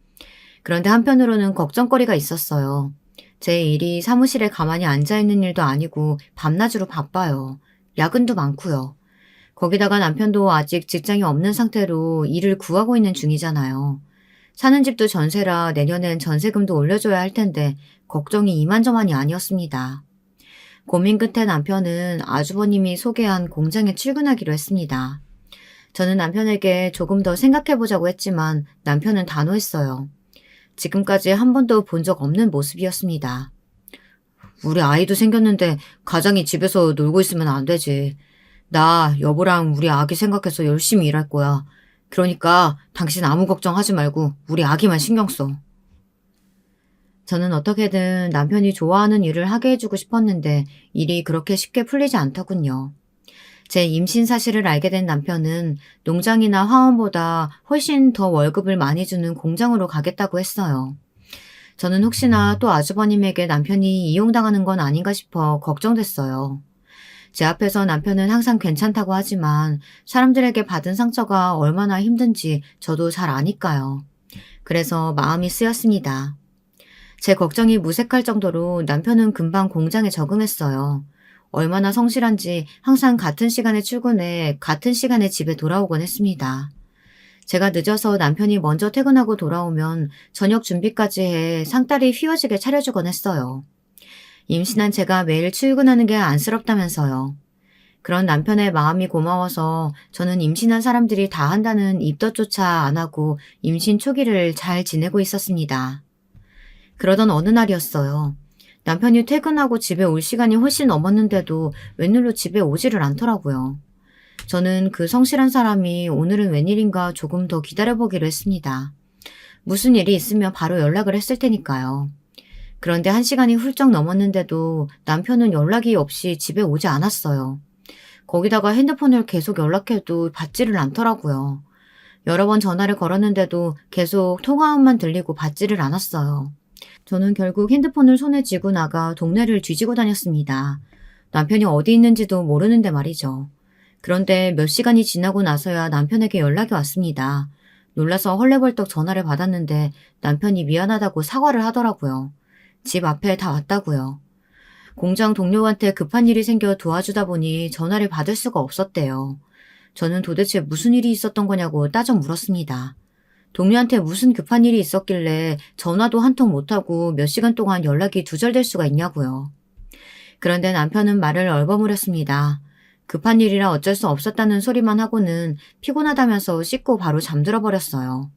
Speaker 1: 그런데 한편으로는 걱정거리가 있었어요. 제 일이 사무실에 가만히 앉아있는 일도 아니고 밤낮으로 바빠요. 야근도 많고요. 거기다가 남편도 아직 직장이 없는 상태로 일을 구하고 있는 중이잖아요. 사는 집도 전세라 내년엔 전세금도 올려줘야 할 텐데 걱정이 이만저만이 아니었습니다. 고민 끝에 남편은 아주버님이 소개한 공장에 출근하기로 했습니다. 저는 남편에게 조금 더 생각해보자고 했지만 남편은 단호했어요. 지금까지 한 번도 본 적 없는 모습이었습니다. 우리 아이도 생겼는데 가장이 집에서 놀고 있으면 안 되지. 나 여보랑 우리 아기 생각해서 열심히 일할 거야. 그러니까 당신 아무 걱정하지 말고 우리 아기만 신경 써. 저는 어떻게든 남편이 좋아하는 일을 하게 해주고 싶었는데 일이 그렇게 쉽게 풀리지 않더군요. 제 임신 사실을 알게 된 남편은 농장이나 화원보다 훨씬 더 월급을 많이 주는 공장으로 가겠다고 했어요. 저는 혹시나 또 아주버님에게 남편이 이용당하는 건 아닌가 싶어 걱정됐어요. 제 앞에서 남편은 항상 괜찮다고 하지만 사람들에게 받은 상처가 얼마나 힘든지 저도 잘 아니까요. 그래서 마음이 쓰였습니다. 제 걱정이 무색할 정도로 남편은 금방 공장에 적응했어요. 얼마나 성실한지 항상 같은 시간에 출근해 같은 시간에 집에 돌아오곤 했습니다. 제가 늦어서 남편이 먼저 퇴근하고 돌아오면 저녁 준비까지 해 상다리 휘어지게 차려주곤 했어요. 임신한 제가 매일 출근하는 게 안쓰럽다면서요. 그런 남편의 마음이 고마워서 저는 임신한 사람들이 다 한다는 입덧조차 안 하고 임신 초기를 잘 지내고 있었습니다. 그러던 어느 날이었어요. 남편이 퇴근하고 집에 올 시간이 훨씬 넘었는데도 웬일로 집에 오지를 않더라고요. 저는 그 성실한 사람이 오늘은 웬일인가 조금 더 기다려보기로 했습니다. 무슨 일이 있으면 바로 연락을 했을 테니까요. 그런데 1시간이 훌쩍 넘었는데도 남편은 연락이 없이 집에 오지 않았어요. 거기다가 핸드폰을 계속 연락해도 받지를 않더라고요. 여러 번 전화를 걸었는데도 계속 통화음만 들리고 받지를 않았어요. 저는 결국 핸드폰을 손에 쥐고 나가 동네를 뒤지고 다녔습니다. 남편이 어디 있는지도 모르는데 말이죠. 그런데 몇 시간이 지나고 나서야 남편에게 연락이 왔습니다. 놀라서 헐레벌떡 전화를 받았는데 남편이 미안하다고 사과를 하더라고요. 집 앞에 다 왔다고요. 공장 동료한테 급한 일이 생겨 도와주다 보니 전화를 받을 수가 없었대요. 저는 도대체 무슨 일이 있었던 거냐고 따져 물었습니다. 동료한테 무슨 급한 일이 있었길래 전화도 한 통 못하고 몇 시간 동안 연락이 두절될 수가 있냐고요. 그런데 남편은 말을 얼버무렸습니다. 급한 일이라 어쩔 수 없었다는 소리만 하고는 피곤하다면서 씻고 바로 잠들어 버렸어요.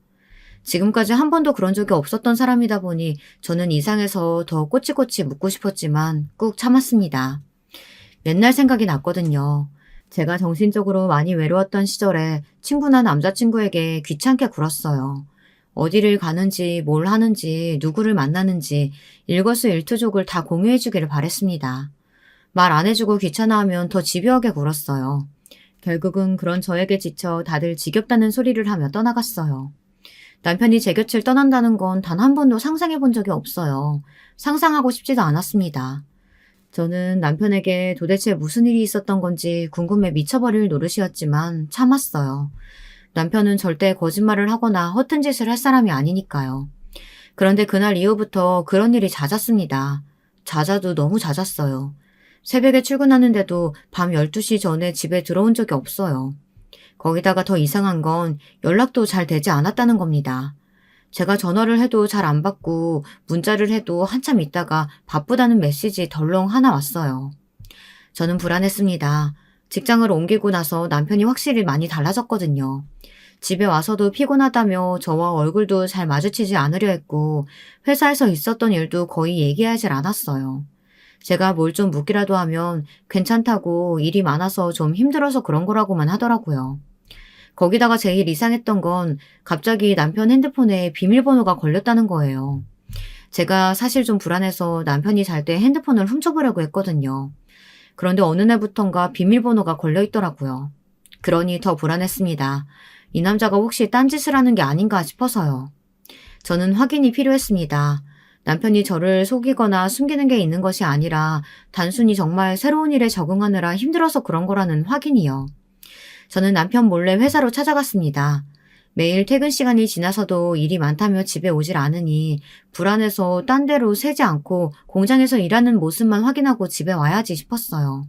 Speaker 1: 지금까지 한 번도 그런 적이 없었던 사람이다 보니 저는 이상해서 더 꼬치꼬치 묻고 싶었지만 꾹 참았습니다. 맨날 생각이 났거든요. 제가 정신적으로 많이 외로웠던 시절에 친구나 남자친구에게 귀찮게 굴었어요. 어디를 가는지, 뭘 하는지, 누구를 만나는지 일거수일투족을 다 공유해주기를 바랬습니다. 말 안 해주고 귀찮아하면 더 집요하게 굴었어요. 결국은 그런 저에게 지쳐 다들 지겹다는 소리를 하며 떠나갔어요. 남편이 제 곁을 떠난다는 건 단 한 번도 상상해 본 적이 없어요. 상상하고 싶지도 않았습니다. 저는 남편에게 도대체 무슨 일이 있었던 건지 궁금해 미쳐버릴 노릇이었지만 참았어요. 남편은 절대 거짓말을 하거나 허튼 짓을 할 사람이 아니니까요. 그런데 그날 이후부터 그런 일이 잦았습니다. 잦아도 너무 잦았어요. 새벽에 출근하는데도 밤 12시 전에 집에 들어온 적이 없어요. 거기다가 더 이상한 건 연락도 잘 되지 않았다는 겁니다. 제가 전화를 해도 잘 안 받고 문자를 해도 한참 있다가 바쁘다는 메시지 덜렁 하나 왔어요. 저는 불안했습니다. 직장을 옮기고 나서 남편이 확실히 많이 달라졌거든요. 집에 와서도 피곤하다며 저와 얼굴도 잘 마주치지 않으려 했고 회사에서 있었던 일도 거의 얘기하질 않았어요. 제가 뭘 좀 묻기라도 하면 괜찮다고 일이 많아서 좀 힘들어서 그런 거라고만 하더라고요. 거기다가 제일 이상했던 건 갑자기 남편 핸드폰에 비밀번호가 걸렸다는 거예요. 제가 사실 좀 불안해서 남편이 잘 때 핸드폰을 훔쳐보려고 했거든요. 그런데 어느 날부턴가 비밀번호가 걸려 있더라고요. 그러니 더 불안했습니다. 이 남자가 혹시 딴짓을 하는 게 아닌가 싶어서요. 저는 확인이 필요했습니다. 남편이 저를 속이거나 숨기는 게 있는 것이 아니라 단순히 정말 새로운 일에 적응하느라 힘들어서 그런 거라는 확인이요. 저는 남편 몰래 회사로 찾아갔습니다. 매일 퇴근 시간이 지나서도 일이 많다며 집에 오질 않으니 불안해서 딴 데로 새지 않고 공장에서 일하는 모습만 확인하고 집에 와야지 싶었어요.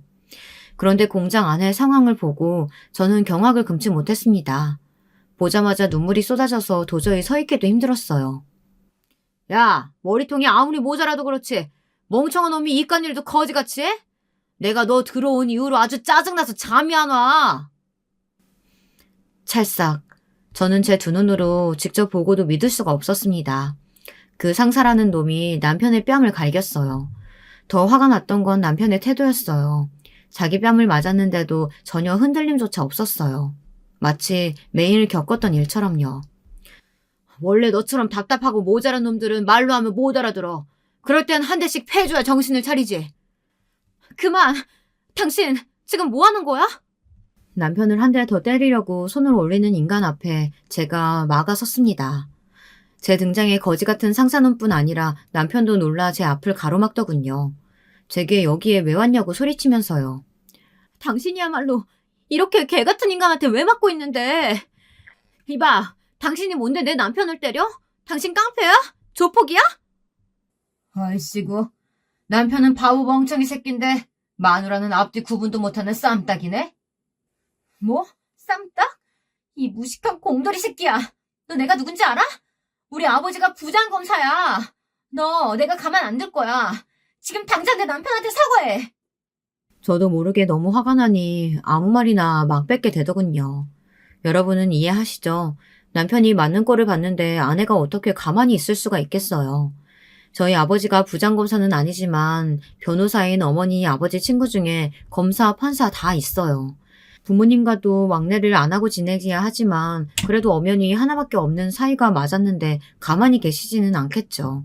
Speaker 1: 그런데 공장 안의 상황을 보고 저는 경악을 금치 못했습니다. 보자마자 눈물이 쏟아져서 도저히 서 있기도 힘들었어요. 야, 머리통이 아무리 모자라도 그렇지 멍청한 놈이 이깟 일도 거지같이 해? 내가 너 들어온 이후로 아주 짜증나서 잠이 안 와. 찰싹. 저는 제 두 눈으로 직접 보고도 믿을 수가 없었습니다. 그 상사라는 놈이 남편의 뺨을 갈겼어요. 더 화가 났던 건 남편의 태도였어요. 자기 뺨을 맞았는데도 전혀 흔들림조차 없었어요. 마치 매일 겪었던 일처럼요. 원래 너처럼 답답하고 모자란 놈들은 말로 하면 못 알아들어. 그럴 땐 한 대씩 패줘야 정신을 차리지. 그만! 당신 지금 뭐 하는 거야? 남편을 한 대 더 때리려고 손을 올리는 인간 앞에 제가 막아섰습니다. 제 등장에 거지 같은 상사놈뿐 아니라 남편도 놀라 제 앞을 가로막더군요. 제게 여기에 왜 왔냐고 소리치면서요. 당신이야말로 이렇게 개 같은 인간한테 왜 맞고 있는데. 이봐, 당신이 뭔데 내 남편을 때려? 당신 깡패야? 조폭이야? 아이씨구, 남편은 바보 멍청이 새끼인데 마누라는 앞뒤 구분도 못하는 쌈딱이네? 뭐? 쌈딱? 이 무식한 공돌이 새끼야. 너 내가 누군지 알아? 우리 아버지가 부장검사야. 너 내가 가만 안 둘 거야. 지금 당장 내 남편한테 사과해. 저도 모르게 너무 화가 나니 아무 말이나 막 뱉게 되더군요. 여러분은 이해하시죠? 남편이 맞는 꼴을 봤는데 아내가 어떻게 가만히 있을 수가 있겠어요. 저희 아버지가 부장검사는 아니지만 변호사인 어머니 아버지 친구 중에 검사, 판사 다 있어요. 부모님과도 왕래를 안 하고 지내기야 하지만 그래도 엄연히 하나밖에 없는 사이가 맞았는데 가만히 계시지는 않겠죠.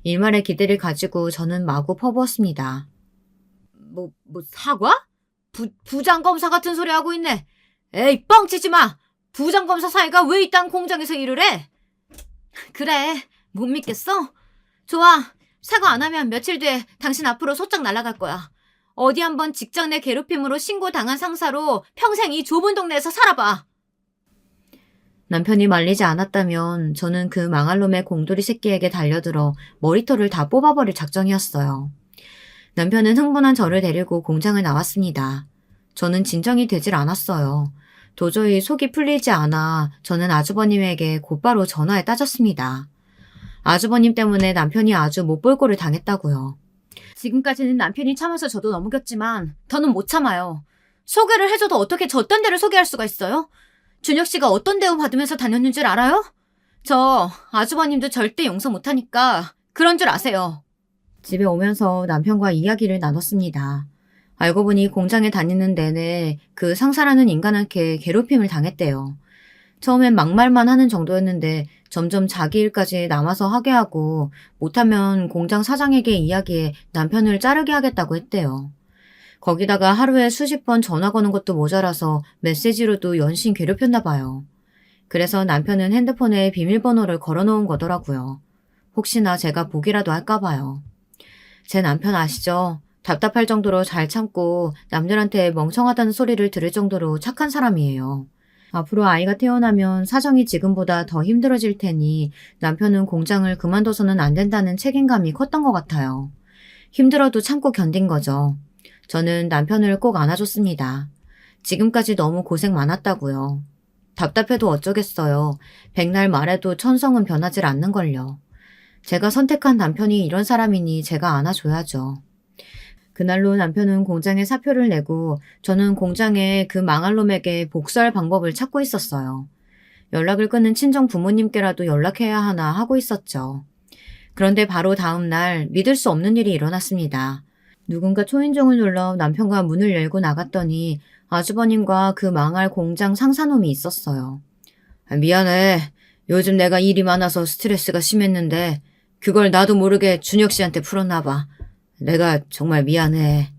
Speaker 1: 일말의 기대를 가지고 저는 마구 퍼부었습니다. 뭐 사과? 부장검사 같은 소리 하고 있네. 에이, 뻥치지 마. 부장검사 사이가 왜 이딴 공장에서 일을 해? 그래, 못 믿겠어? 좋아, 사과 안 하면 며칠 뒤에 당신 앞으로 소쩍 날아갈 거야. 어디 한번 직장 내 괴롭힘으로 신고당한 상사로 평생 이 좁은 동네에서 살아봐. 남편이 말리지 않았다면 저는 그 망할 놈의 공돌이 새끼에게 달려들어 머리털을 다 뽑아버릴 작정이었어요. 남편은 흥분한 저를 데리고 공장을 나왔습니다. 저는 진정이 되질 않았어요. 도저히 속이 풀리지 않아 저는 아주버님에게 곧바로 전화에 따졌습니다. 아주버님 때문에 남편이 아주 못 볼 꼴을 당했다고요. 지금까지는 남편이 참아서 저도 넘겼지만 더는 못 참아요. 소개를 해줘도 어떻게 저딴 데를 소개할 수가 있어요? 준혁 씨가 어떤 대우 받으면서 다녔는 줄 알아요? 저 아주버님도 절대 용서 못하니까 그런 줄 아세요. 집에 오면서 남편과 이야기를 나눴습니다. 알고 보니 공장에 다니는 내내 그 상사라는 인간한테 괴롭힘을 당했대요. 처음엔 막말만 하는 정도였는데 점점 자기 일까지 남아서 하게 하고 못하면 공장 사장에게 이야기해 남편을 자르게 하겠다고 했대요. 거기다가 하루에 수십 번 전화 거는 것도 모자라서 메시지로도 연신 괴롭혔나 봐요. 그래서 남편은 핸드폰에 비밀번호를 걸어놓은 거더라고요. 혹시나 제가 보기라도 할까 봐요. 제 남편 아시죠? 답답할 정도로 잘 참고 남들한테 멍청하다는 소리를 들을 정도로 착한 사람이에요. 앞으로 아이가 태어나면 사정이 지금보다 더 힘들어질 테니 남편은 공장을 그만둬서는 안 된다는 책임감이 컸던 것 같아요. 힘들어도 참고 견딘 거죠. 저는 남편을 꼭 안아줬습니다. 지금까지 너무 고생 많았다고요. 답답해도 어쩌겠어요. 백날 말해도 천성은 변하질 않는걸요. 제가 선택한 남편이 이런 사람이니 제가 안아줘야죠. 그날로 남편은 공장에 사표를 내고 저는 공장에 그 망할 놈에게 복수할 방법을 찾고 있었어요. 연락을 끊은 친정 부모님께라도 연락해야 하나 하고 있었죠. 그런데 바로 다음 날 믿을 수 없는 일이 일어났습니다. 누군가 초인종을 눌러 남편과 문을 열고 나갔더니 아주버님과 그 망할 공장 상사놈이 있었어요. 미안해. 요즘 내가 일이 많아서 스트레스가 심했는데 그걸 나도 모르게 준혁 씨한테 풀었나 봐. 내가 정말 미안해.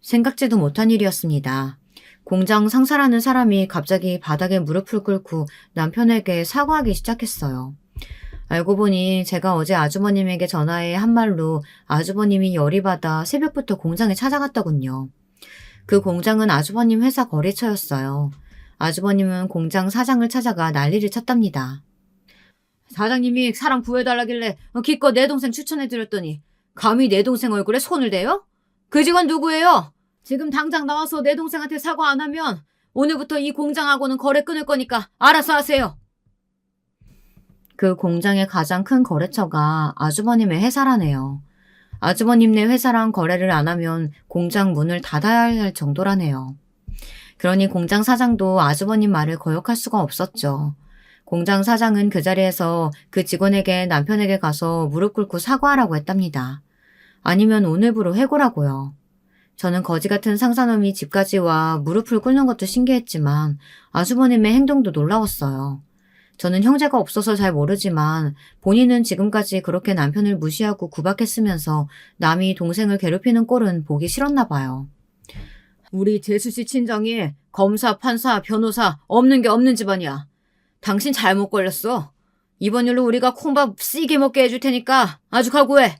Speaker 1: 생각지도 못한 일이었습니다. 공장 상사라는 사람이 갑자기 바닥에 무릎을 꿇고 남편에게 사과하기 시작했어요. 알고 보니 제가 어제 아주버님에게 전화해 한 말로 아주버님이 열이 받아 새벽부터 공장에 찾아갔더군요. 그 공장은 아주버님 회사 거래처였어요. 아주버님은 공장 사장을 찾아가 난리를 쳤답니다. 사장님이 사람 구해달라길래 기껏 내 동생 추천해드렸더니 감히 내 동생 얼굴에 손을 대요? 그 직원 누구예요? 지금 당장 나와서 내 동생한테 사과 안 하면 오늘부터 이 공장하고는 거래 끊을 거니까 알아서 하세요. 그 공장의 가장 큰 거래처가 아주버님의 회사라네요. 아주버님네 회사랑 거래를 안 하면 공장 문을 닫아야 할 정도라네요. 그러니 공장 사장도 아주버님 말을 거역할 수가 없었죠. 공장 사장은 그 자리에서 그 직원에게 남편에게 가서 무릎 꿇고 사과하라고 했답니다. 아니면 오늘부로 해고라고요. 저는 거지 같은 상사놈이 집까지 와 무릎을 꿇는 것도 신기했지만 아주버님의 행동도 놀라웠어요. 저는 형제가 없어서 잘 모르지만 본인은 지금까지 그렇게 남편을 무시하고 구박했으면서 남이 동생을 괴롭히는 꼴은 보기 싫었나 봐요. 우리 재수씨 친정이 검사, 판사, 변호사 없는 게 없는 집안이야. 당신 잘못 걸렸어. 이번 일로 우리가 콩밥 씨게 먹게 해줄 테니까 아주 각오해.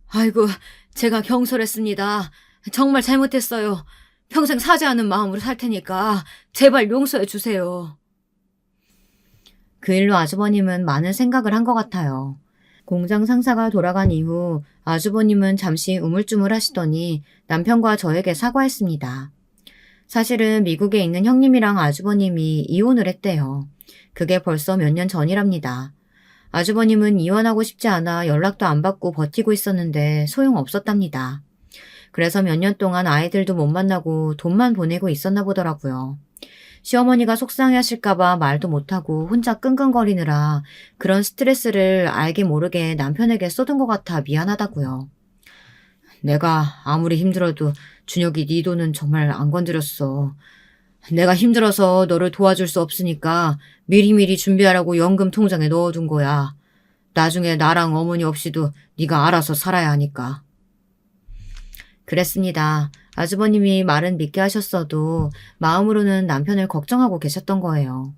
Speaker 1: 아이고, 제가 경솔했습니다. 정말 잘못했어요. 평생 사죄하는 마음으로 살 테니까 제발 용서해 주세요. 그 일로 아주버님은 많은 생각을 한 것 같아요. 공장 상사가 돌아간 이후 아주버님은 잠시 우물쭈물 하시더니 남편과 저에게 사과했습니다. 사실은 미국에 있는 형님이랑 아주버님이 이혼을 했대요. 그게 벌써 몇 년 전이랍니다. 아주버님은 이혼하고 싶지 않아 연락도 안 받고 버티고 있었는데 소용없었답니다. 그래서 몇 년 동안 아이들도 못 만나고 돈만 보내고 있었나 보더라고요. 시어머니가 속상해하실까봐 말도 못하고 혼자 끙끙거리느라 그런 스트레스를 알게 모르게 남편에게 쏟은 것 같아 미안하다고요. 내가 아무리 힘들어도 준혁이 네 돈은 정말 안 건드렸어. 내가 힘들어서 너를 도와줄 수 없으니까 미리미리 준비하라고 연금 통장에 넣어둔 거야. 나중에 나랑 어머니 없이도 네가 알아서 살아야 하니까. 그랬습니다. 아주버님이 말은 믿게 하셨어도 마음으로는 남편을 걱정하고 계셨던 거예요.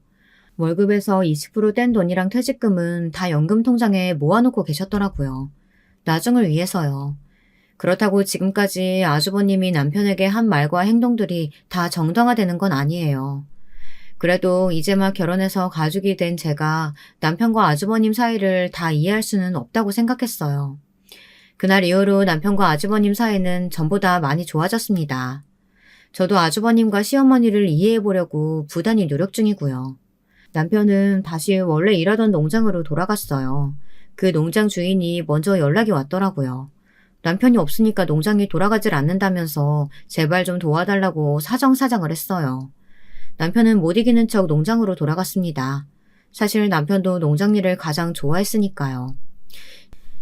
Speaker 1: 월급에서 20% 뗀 돈이랑 퇴직금은 다 연금 통장에 모아놓고 계셨더라고요. 나중을 위해서요. 그렇다고 지금까지 아주버님이 남편에게 한 말과 행동들이 다 정당화되는 건 아니에요. 그래도 이제 막 결혼해서 가족이 된 제가 남편과 아주버님 사이를 다 이해할 수는 없다고 생각했어요. 그날 이후로 남편과 아주버님 사이는 전보다 많이 좋아졌습니다. 저도 아주버님과 시어머니를 이해해보려고 부단히 노력 중이고요. 남편은 다시 원래 일하던 농장으로 돌아갔어요. 그 농장 주인이 먼저 연락이 왔더라고요. 남편이 없으니까 농장이 돌아가질 않는다면서 제발 좀 도와달라고 사정사정을 했어요. 남편은 못 이기는 척 농장으로 돌아갔습니다. 사실 남편도 농장 일을 가장 좋아했으니까요.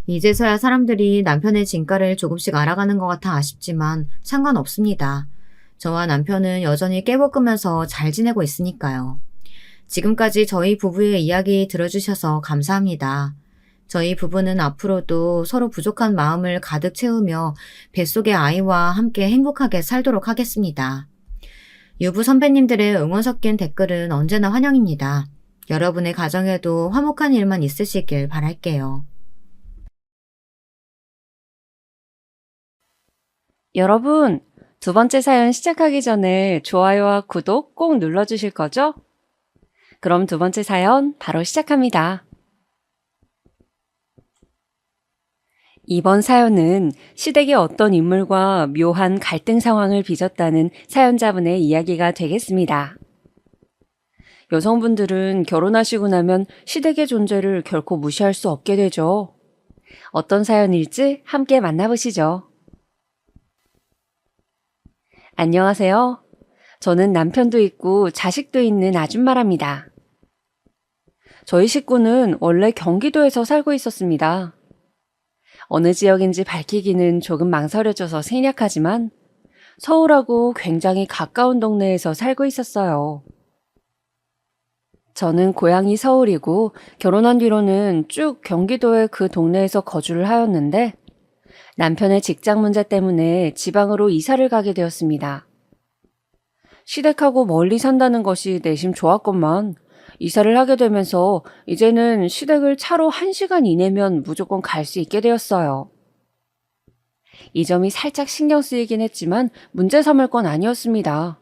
Speaker 1: 이제서야 사람들이 남편의 진가를 조금씩 알아가는 것 같아 아쉽지만 상관없습니다. 저와 남편은 여전히 깨볶으면서 잘 지내고 있으니까요. 지금까지 저희 부부의 이야기 들어주셔서 감사합니다. 저희 부부는 앞으로도 서로 부족한 마음을 가득 채우며 뱃속의 아이와 함께 행복하게 살도록 하겠습니다. 유부 선배님들의 응원 섞인 댓글은 언제나 환영입니다. 여러분의 가정에도 화목한 일만 있으시길 바랄게요.
Speaker 2: 여러분, 두 번째 사연 시작하기 전에 좋아요와 구독 꼭 눌러주실 거죠? 그럼 두 번째 사연 바로 시작합니다. 이번 사연은 시댁의 어떤 인물과 묘한 갈등 상황을 빚었다는 사연자분의 이야기가 되겠습니다. 여성분들은 결혼하시고 나면 시댁의 존재를 결코 무시할 수 없게 되죠. 어떤 사연일지 함께 만나보시죠. 안녕하세요. 저는 남편도 있고 자식도 있는 아줌마랍니다. 저희 식구는 원래 경기도에서 살고 있었습니다. 어느 지역인지 밝히기는 조금 망설여져서 생략하지만 서울하고 굉장히 가까운 동네에서 살고 있었어요. 저는 고향이 서울이고 결혼한 뒤로는 쭉 경기도의 그 동네에서 거주를 하였는데 남편의 직장 문제 때문에 지방으로 이사를 가게 되었습니다. 시댁하고 멀리 산다는 것이 내심 좋았건만 이사를 하게 되면서 이제는 시댁을 차로 1시간 이내면 무조건 갈 수 있게 되었어요. 이 점이 살짝 신경 쓰이긴 했지만 문제 삼을 건 아니었습니다.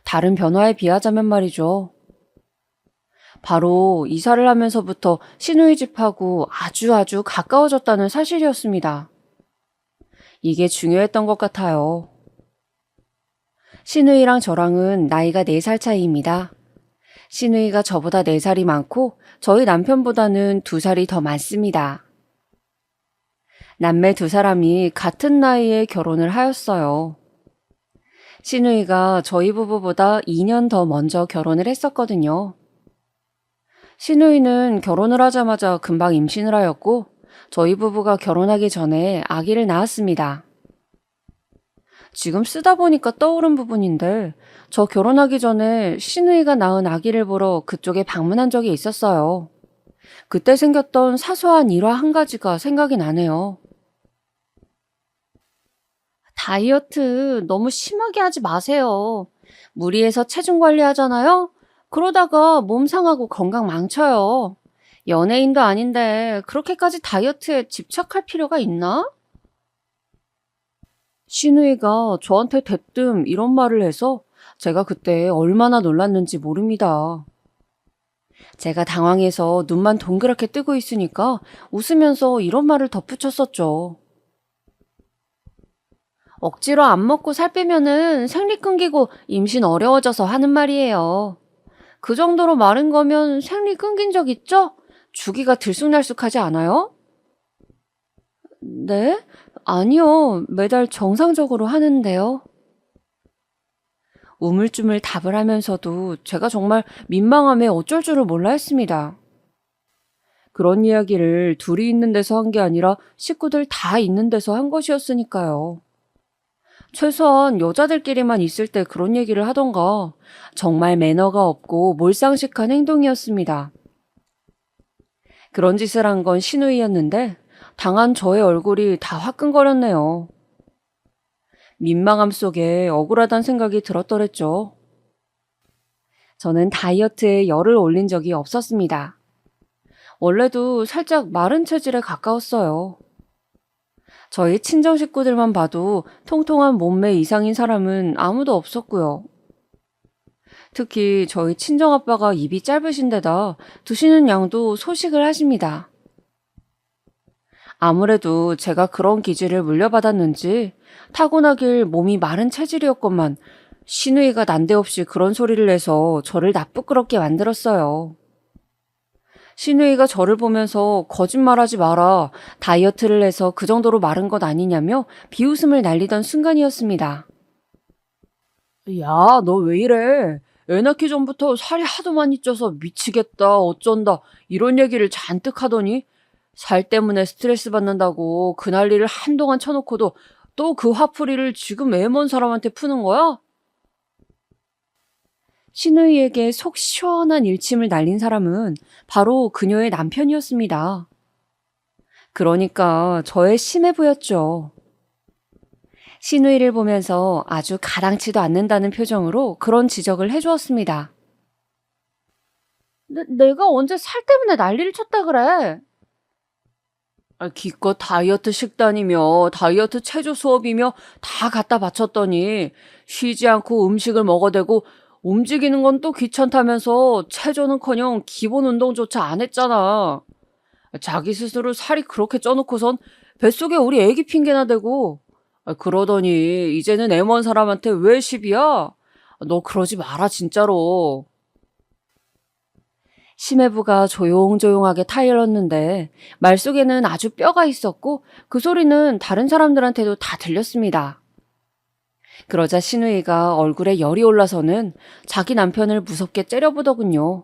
Speaker 2: 다른 변화에 비하자면 말이죠. 바로 이사를 하면서부터 시누이 집하고 아주 가까워졌다는 사실이었습니다. 이게 중요했던 것 같아요. 시누이랑 저랑은 나이가 4살 차이입니다. 시누이가 저보다 4살이 많고 저희 남편보다는 2살이 더 많습니다. 남매 2사람이 같은 나이에 결혼을 하였어요. 시누이가 저희 부부보다 2년 더 먼저 결혼을 했었거든요. 시누이는 결혼을 하자마자 금방 임신을 하였고 저희 부부가 결혼하기 전에 아기를 낳았습니다. 지금 쓰다 보니까 떠오른 부분인데, 저 결혼하기 전에 시누이가 낳은 아기를 보러 그쪽에 방문한 적이 있었어요. 그때 생겼던 사소한 일화 한 가지가 생각이 나네요. 다이어트 너무 심하게 하지 마세요. 무리해서 체중 관리하잖아요? 그러다가 몸 상하고 건강 망쳐요. 연예인도 아닌데 그렇게까지 다이어트에 집착할 필요가 있나? 시누이가 저한테 대뜸 이런 말을 해서 제가 그때 얼마나 놀랐는지 모릅니다. 제가 당황해서 눈만 동그랗게 뜨고 있으니까 웃으면서 이런 말을 덧붙였었죠. 억지로 안 먹고 살 빼면은 생리 끊기고 임신 어려워져서 하는 말이에요. 그 정도로 마른 거면 생리 끊긴 적 있죠? 주기가 들쑥날쑥하지 않아요? 네? 아니요. 매달 정상적으로 하는데요. 우물쭈물 답을 하면서도 제가 정말 민망함에 어쩔 줄을 몰라 했습니다. 그런 이야기를 둘이 있는 데서 한 게 아니라 식구들 다 있는 데서 한 것이었으니까요. 최소한 여자들끼리만 있을 때 그런 얘기를 하던가 정말 매너가 없고 몰상식한 행동이었습니다. 그런 짓을 한 건 시누이였는데 당한 저의 얼굴이 다 화끈거렸네요. 민망함 속에 억울하단 생각이 들었더랬죠. 저는 다이어트에 열을 올린 적이 없었습니다. 원래도 살짝 마른 체질에 가까웠어요. 저희 친정 식구들만 봐도 통통한 몸매 이상인 사람은 아무도 없었고요. 특히 저희 친정아빠가 입이 짧으신 데다 드시는 양도 소식을 하십니다. 아무래도 제가 그런 기질을 물려받았는지 타고나길 몸이 마른 체질이었건만 시누이가 난데없이 그런 소리를 내서 저를 나쁘끄럽게 만들었어요. 시누이가 저를 보면서 거짓말하지 마라, 다이어트를 해서 그 정도로 마른 것 아니냐며 비웃음을 날리던 순간이었습니다. 야, 너 왜 이래? 애 낳기 전부터 살이 하도 많이 쪄서 미치겠다, 어쩐다, 이런 얘기를 잔뜩 하더니 살 때문에 스트레스 받는다고 그 난리를 한동안 쳐놓고도 또 그 화풀이를 지금 애 먼 사람한테 푸는 거야? 시누이에게 속 시원한 일침을 날린 사람은 바로 그녀의 남편이었습니다. 그러니까 저의 심해 보였죠. 시누이를 보면서 아주 가당치도 않는다는 표정으로 그런 지적을 해주었습니다. 내가 언제 살 때문에 난리를 쳤다 그래? 기껏 다이어트 식단이며 다이어트 체조 수업이며 다 갖다 바쳤더니 쉬지 않고 음식을 먹어대고 움직이는 건 또 귀찮다면서 체조는커녕 기본 운동조차 안 했잖아. 자기 스스로 살이 그렇게 쪄놓고선 뱃속에 우리 애기 핑계나 대고 그러더니 이제는 애 먼 사람한테 왜 시비야? 너 그러지 마라 진짜로. 심해부가 조용조용하게 타일렀는데 말 속에는 아주 뼈가 있었고 그 소리는 다른 사람들한테도 다 들렸습니다. 그러자 시누이가 얼굴에 열이 올라서는 자기 남편을 무섭게 째려보더군요.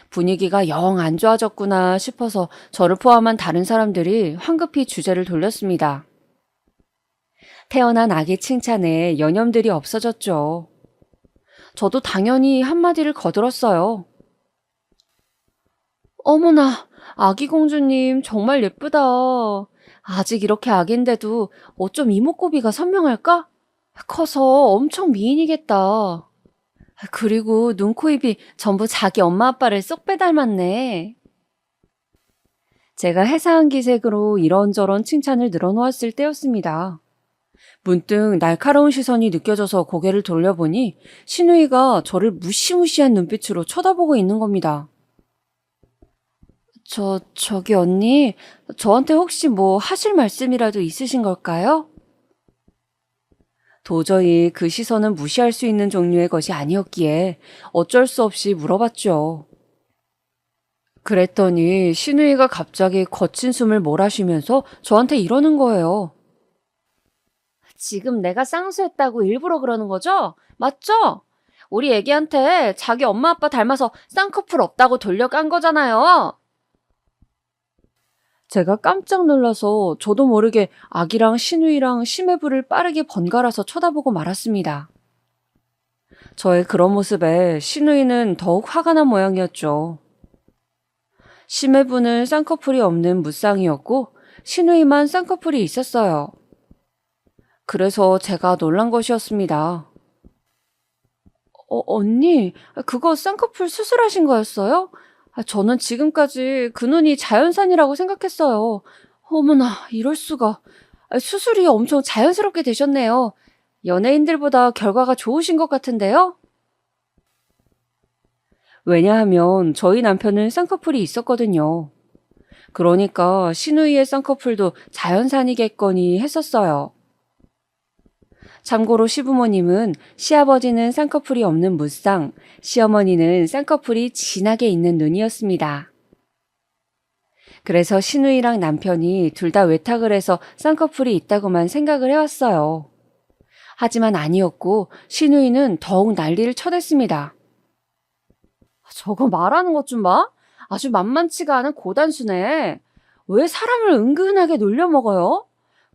Speaker 2: 분위기가 영 안 좋아졌구나 싶어서 저를 포함한 다른 사람들이 황급히 주제를 돌렸습니다. 태어난 아기 칭찬에 여념들이 없어졌죠. 저도 당연히 한마디를 거들었어요. 어머나, 아기 공주님 정말 예쁘다. 아직 이렇게 아기인데도 어쩜 이목구비가 선명할까? 커서 엄청 미인이겠다. 그리고 눈, 코, 입이 전부 자기 엄마 아빠를 쏙 빼닮았네. 제가 해사한 기색으로 이런저런 칭찬을 늘어놓았을 때였습니다. 문득 날카로운 시선이 느껴져서 고개를 돌려보니 시누이가 저를 무시무시한 눈빛으로 쳐다보고 있는 겁니다. 저기 언니, 저한테 혹시 뭐 하실 말씀이라도 있으신 걸까요? 도저히 그 시선은 무시할 수 있는 종류의 것이 아니었기에 어쩔 수 없이 물어봤죠. 그랬더니 시누이가 갑자기 거친 숨을 몰아쉬면서 저한테 이러는 거예요. 지금 내가 쌍수했다고 일부러 그러는 거죠? 맞죠? 우리 애기한테 자기 엄마 아빠 닮아서 쌍꺼풀 없다고 돌려깐 거잖아요. 제가 깜짝 놀라서 저도 모르게 아기랑 신우이랑 심해부를 빠르게 번갈아서 쳐다보고 말았습니다. 저의 그런 모습에 신우이는 더욱 화가 난 모양이었죠. 심해부는 쌍꺼풀이 없는 무쌍이었고 신우이만 쌍꺼풀이 있었어요. 그래서 제가 놀란 것이었습니다. 언니, 그거 쌍꺼풀 수술하신 거였어요? 저는 지금까지 그 눈이 자연산이라고 생각했어요. 어머나, 이럴 수가. 수술이 엄청 자연스럽게 되셨네요. 연예인들보다 결과가 좋으신 것 같은데요? 왜냐하면 저희 남편은 쌍꺼풀이 있었거든요. 그러니까 신우이의 쌍꺼풀도 자연산이겠거니 했었어요. 참고로 시부모님은 시아버지는 쌍꺼풀이 없는 무쌍, 시어머니는 쌍꺼풀이 진하게 있는 눈이었습니다. 그래서 신우이랑 남편이 둘 다 외탁을 해서 쌍꺼풀이 있다고만 생각을 해왔어요. 하지만 아니었고 신우이는 더욱 난리를 쳐댔습니다. 저거 말하는 것 좀 봐. 아주 만만치가 않은 고단수네. 왜 사람을 은근하게 놀려먹어요?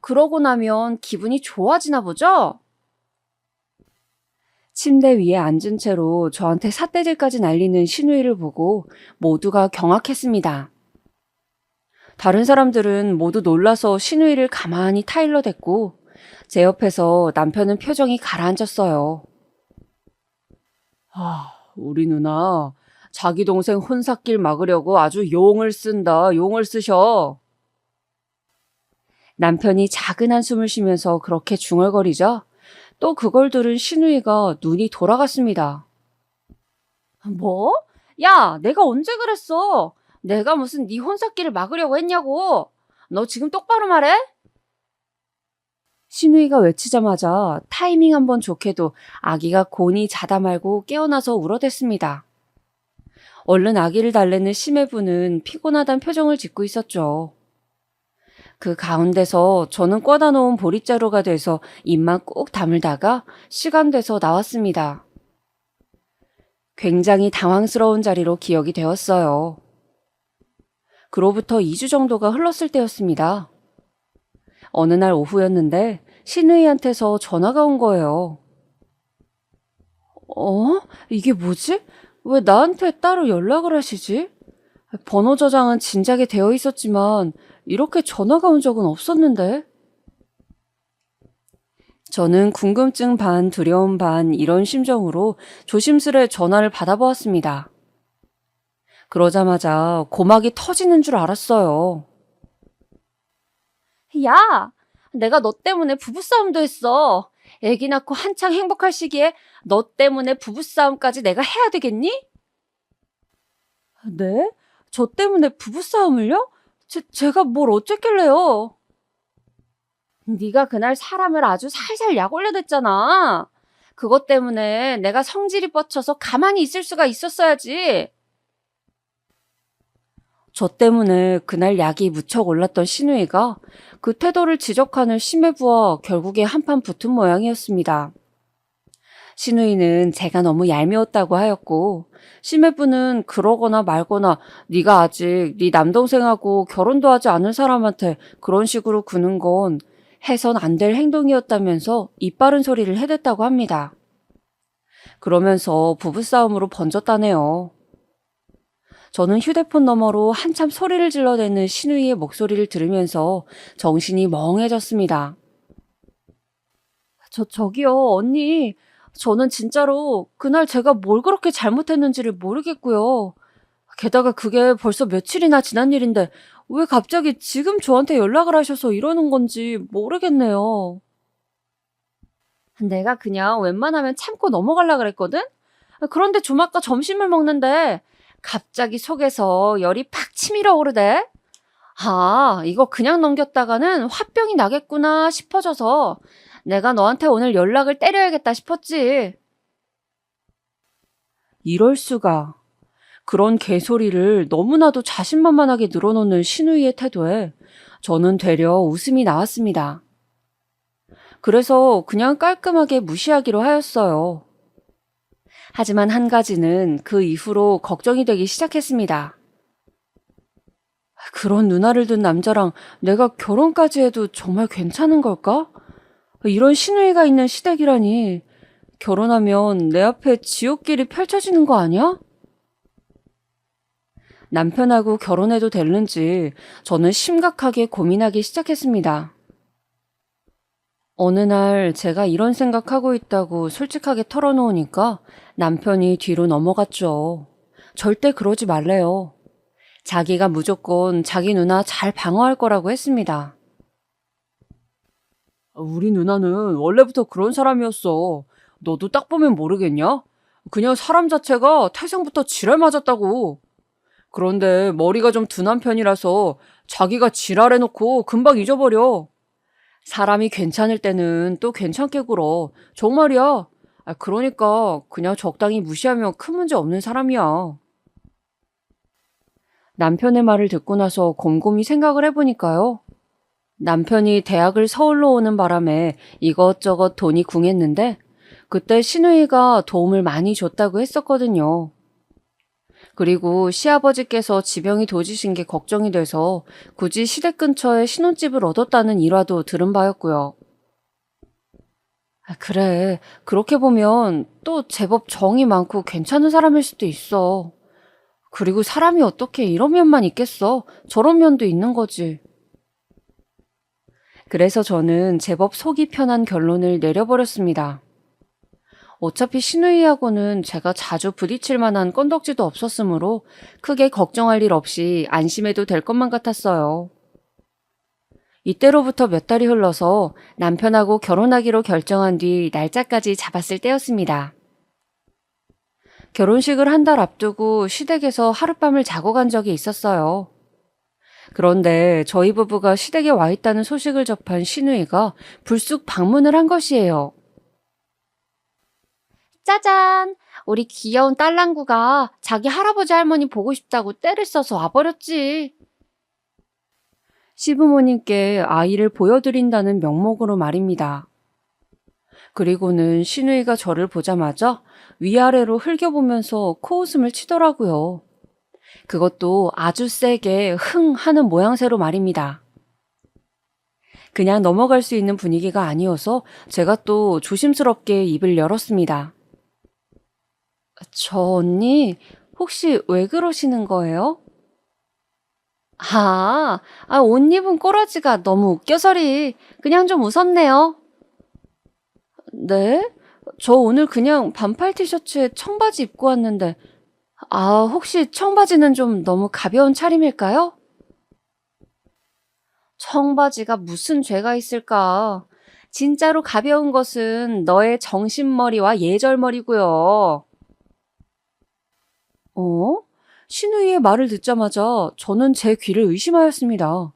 Speaker 2: 그러고 나면 기분이 좋아지나 보죠? 침대 위에 앉은 채로 저한테 삿대질까지 날리는 신우이를 보고 모두가 경악했습니다. 다른 사람들은 모두 놀라서 신우이를 가만히 타일러 댔고 제 옆에서 남편은 표정이 가라앉았어요. 우리 누나 자기 동생 혼삭길 막으려고 아주 용을 쓴다. 용을 쓰셔. 남편이 작은 한숨을 쉬면서 그렇게 중얼거리자 또 그걸 들은 신우이가 눈이 돌아갔습니다. 뭐? 야, 내가 언제 그랬어? 내가 무슨 네 혼삭길을 막으려고 했냐고. 너 지금 똑바로 말해? 신우이가 외치자마자 타이밍 한번 좋게도 아기가 곤히 자다 말고 깨어나서 울어댔습니다. 얼른 아기를 달래는 심해부는 피곤하단 표정을 짓고 있었죠. 그 가운데서 저는 꿔다 놓은 보릿자루가 돼서 입만 꾹 다물다가 시간 돼서 나왔습니다. 굉장히 당황스러운 자리로 기억이 되었어요. 그로부터 2주 정도가 흘렀을 때였습니다. 어느 날 오후였는데 신우이한테서 전화가 온 거예요. 이게 뭐지? 왜 나한테 따로 연락을 하시지? 번호 저장은 진작에 되어 있었지만 이렇게 전화가 온 적은 없었는데. 저는 궁금증 반 두려움 반 이런 심정으로 조심스레 전화를 받아보았습니다. 그러자마자 고막이 터지는 줄 알았어요. 야, 내가 너 때문에 부부싸움도 했어. 애기 낳고 한창 행복할 시기에 너 때문에 부부싸움까지 내가 해야 되겠니? 네? 저 때문에 부부싸움을요? 제가 뭘 어쨌길래요? 네가 그날 사람을 아주 살살 약 올려댔잖아. 그것 때문에 내가 성질이 뻗쳐서 가만히 있을 수가 있었어야지. 저 때문에 그날 약이 무척 올랐던 신우이가 그 태도를 지적하는 심해부와 결국에 한판 붙은 모양이었습니다. 신우이는 제가 너무 얄미웠다고 하였고 심해부는 그러거나 말거나 네가 아직 네 남동생하고 결혼도 하지 않은 사람한테 그런 식으로 구는 건 해선 안 될 행동이었다면서 입바른 소리를 해댔다고 합니다. 그러면서 부부싸움으로 번졌다네요. 저는 휴대폰 너머로 한참 소리를 질러대는 신우이의 목소리를 들으면서 정신이 멍해졌습니다. 저기요, 언니. 저는 진짜로 그날 제가 뭘 그렇게 잘못했는지를 모르겠고요. 게다가 그게 벌써 며칠이나 지난 일인데 왜 갑자기 지금 저한테 연락을 하셔서 이러는 건지 모르겠네요. 내가 그냥 웬만하면 참고 넘어가려고 그랬거든? 그런데 좀 아까 점심을 먹는데 갑자기 속에서 열이 팍 치밀어 오르대. 이거 그냥 넘겼다가는 화병이 나겠구나 싶어져서 내가 너한테 오늘 연락을 때려야겠다 싶었지. 이럴 수가. 그런 개소리를 너무나도 자신만만하게 늘어놓는 신우이의 태도에 저는 되려 웃음이 나왔습니다. 그래서 그냥 깔끔하게 무시하기로 하였어요. 하지만 한 가지는 그 이후로 걱정이 되기 시작했습니다. 그런 누나를 둔 남자랑 내가 결혼까지 해도 정말 괜찮은 걸까? 이런 신우이가 있는 시댁이라니. 결혼하면 내 앞에 지옥길이 펼쳐지는 거 아니야? 남편하고 결혼해도 되는지 저는 심각하게 고민하기 시작했습니다. 어느 날 제가 이런 생각하고 있다고 솔직하게 털어놓으니까 남편이 뒤로 넘어갔죠. 절대 그러지 말래요. 자기가 무조건 자기 누나 잘 방어할 거라고 했습니다. 우리 누나는 원래부터 그런 사람이었어. 너도 딱 보면 모르겠냐? 그냥 사람 자체가 태생부터 지랄 맞았다고. 그런데 머리가 좀 둔한 편이라서 자기가 지랄해놓고 금방 잊어버려. 사람이 괜찮을 때는 또 괜찮게 굴어. 정말이야. 그러니까 그냥 적당히 무시하면 큰 문제 없는 사람이야. 남편의 말을 듣고 나서 곰곰이 생각을 해보니까요. 남편이 대학을 서울로 오는 바람에 이것저것 돈이 궁했는데 그때 시누이가 도움을 많이 줬다고 했었거든요. 그리고 시아버지께서 지병이 도지신 게 걱정이 돼서 굳이 시댁 근처에 신혼집을 얻었다는 일화도 들은 바였고요. 그래, 그렇게 보면 또 제법 정이 많고 괜찮은 사람일 수도 있어. 그리고 사람이 어떻게 이런 면만 있겠어? 저런 면도 있는 거지. 그래서 저는 제법 속이 편한 결론을 내려버렸습니다. 어차피 시누이하고는 제가 자주 부딪힐 만한 건덕지도 없었으므로 크게 걱정할 일 없이 안심해도 될 것만 같았어요. 이때로부터 몇 달이 흘러서 남편하고 결혼하기로 결정한 뒤 날짜까지 잡았을 때였습니다. 결혼식을 한 달 앞두고 시댁에서 하룻밤을 자고 간 적이 있었어요. 그런데 저희 부부가 시댁에 와 있다는 소식을 접한 시누이가 불쑥 방문을 한 것이에요. 짜잔! 우리 귀여운 딸랑구가 자기 할아버지 할머니 보고 싶다고 떼를 써서 와버렸지. 시부모님께 아이를 보여드린다는 명목으로 말입니다. 그리고는 시누이가 저를 보자마자 위아래로 흘겨보면서 코웃음을 치더라고요. 그것도 아주 세게 흥 하는 모양새로 말입니다. 그냥 넘어갈 수 있는 분위기가 아니어서 제가 또 조심스럽게 입을 열었습니다. 저 언니, 혹시 왜 그러시는 거예요? 옷 입은 꼬라지가 너무 웃겨서리. 그냥 좀 웃었네요. 네? 저 오늘 그냥 반팔 티셔츠에 청바지 입고 왔는데, 혹시 청바지는 좀 너무 가벼운 차림일까요? 청바지가 무슨 죄가 있을까? 진짜로 가벼운 것은 너의 정신머리와 예절머리고요. 시누이의 말을 듣자마자 저는 제 귀를 의심하였습니다.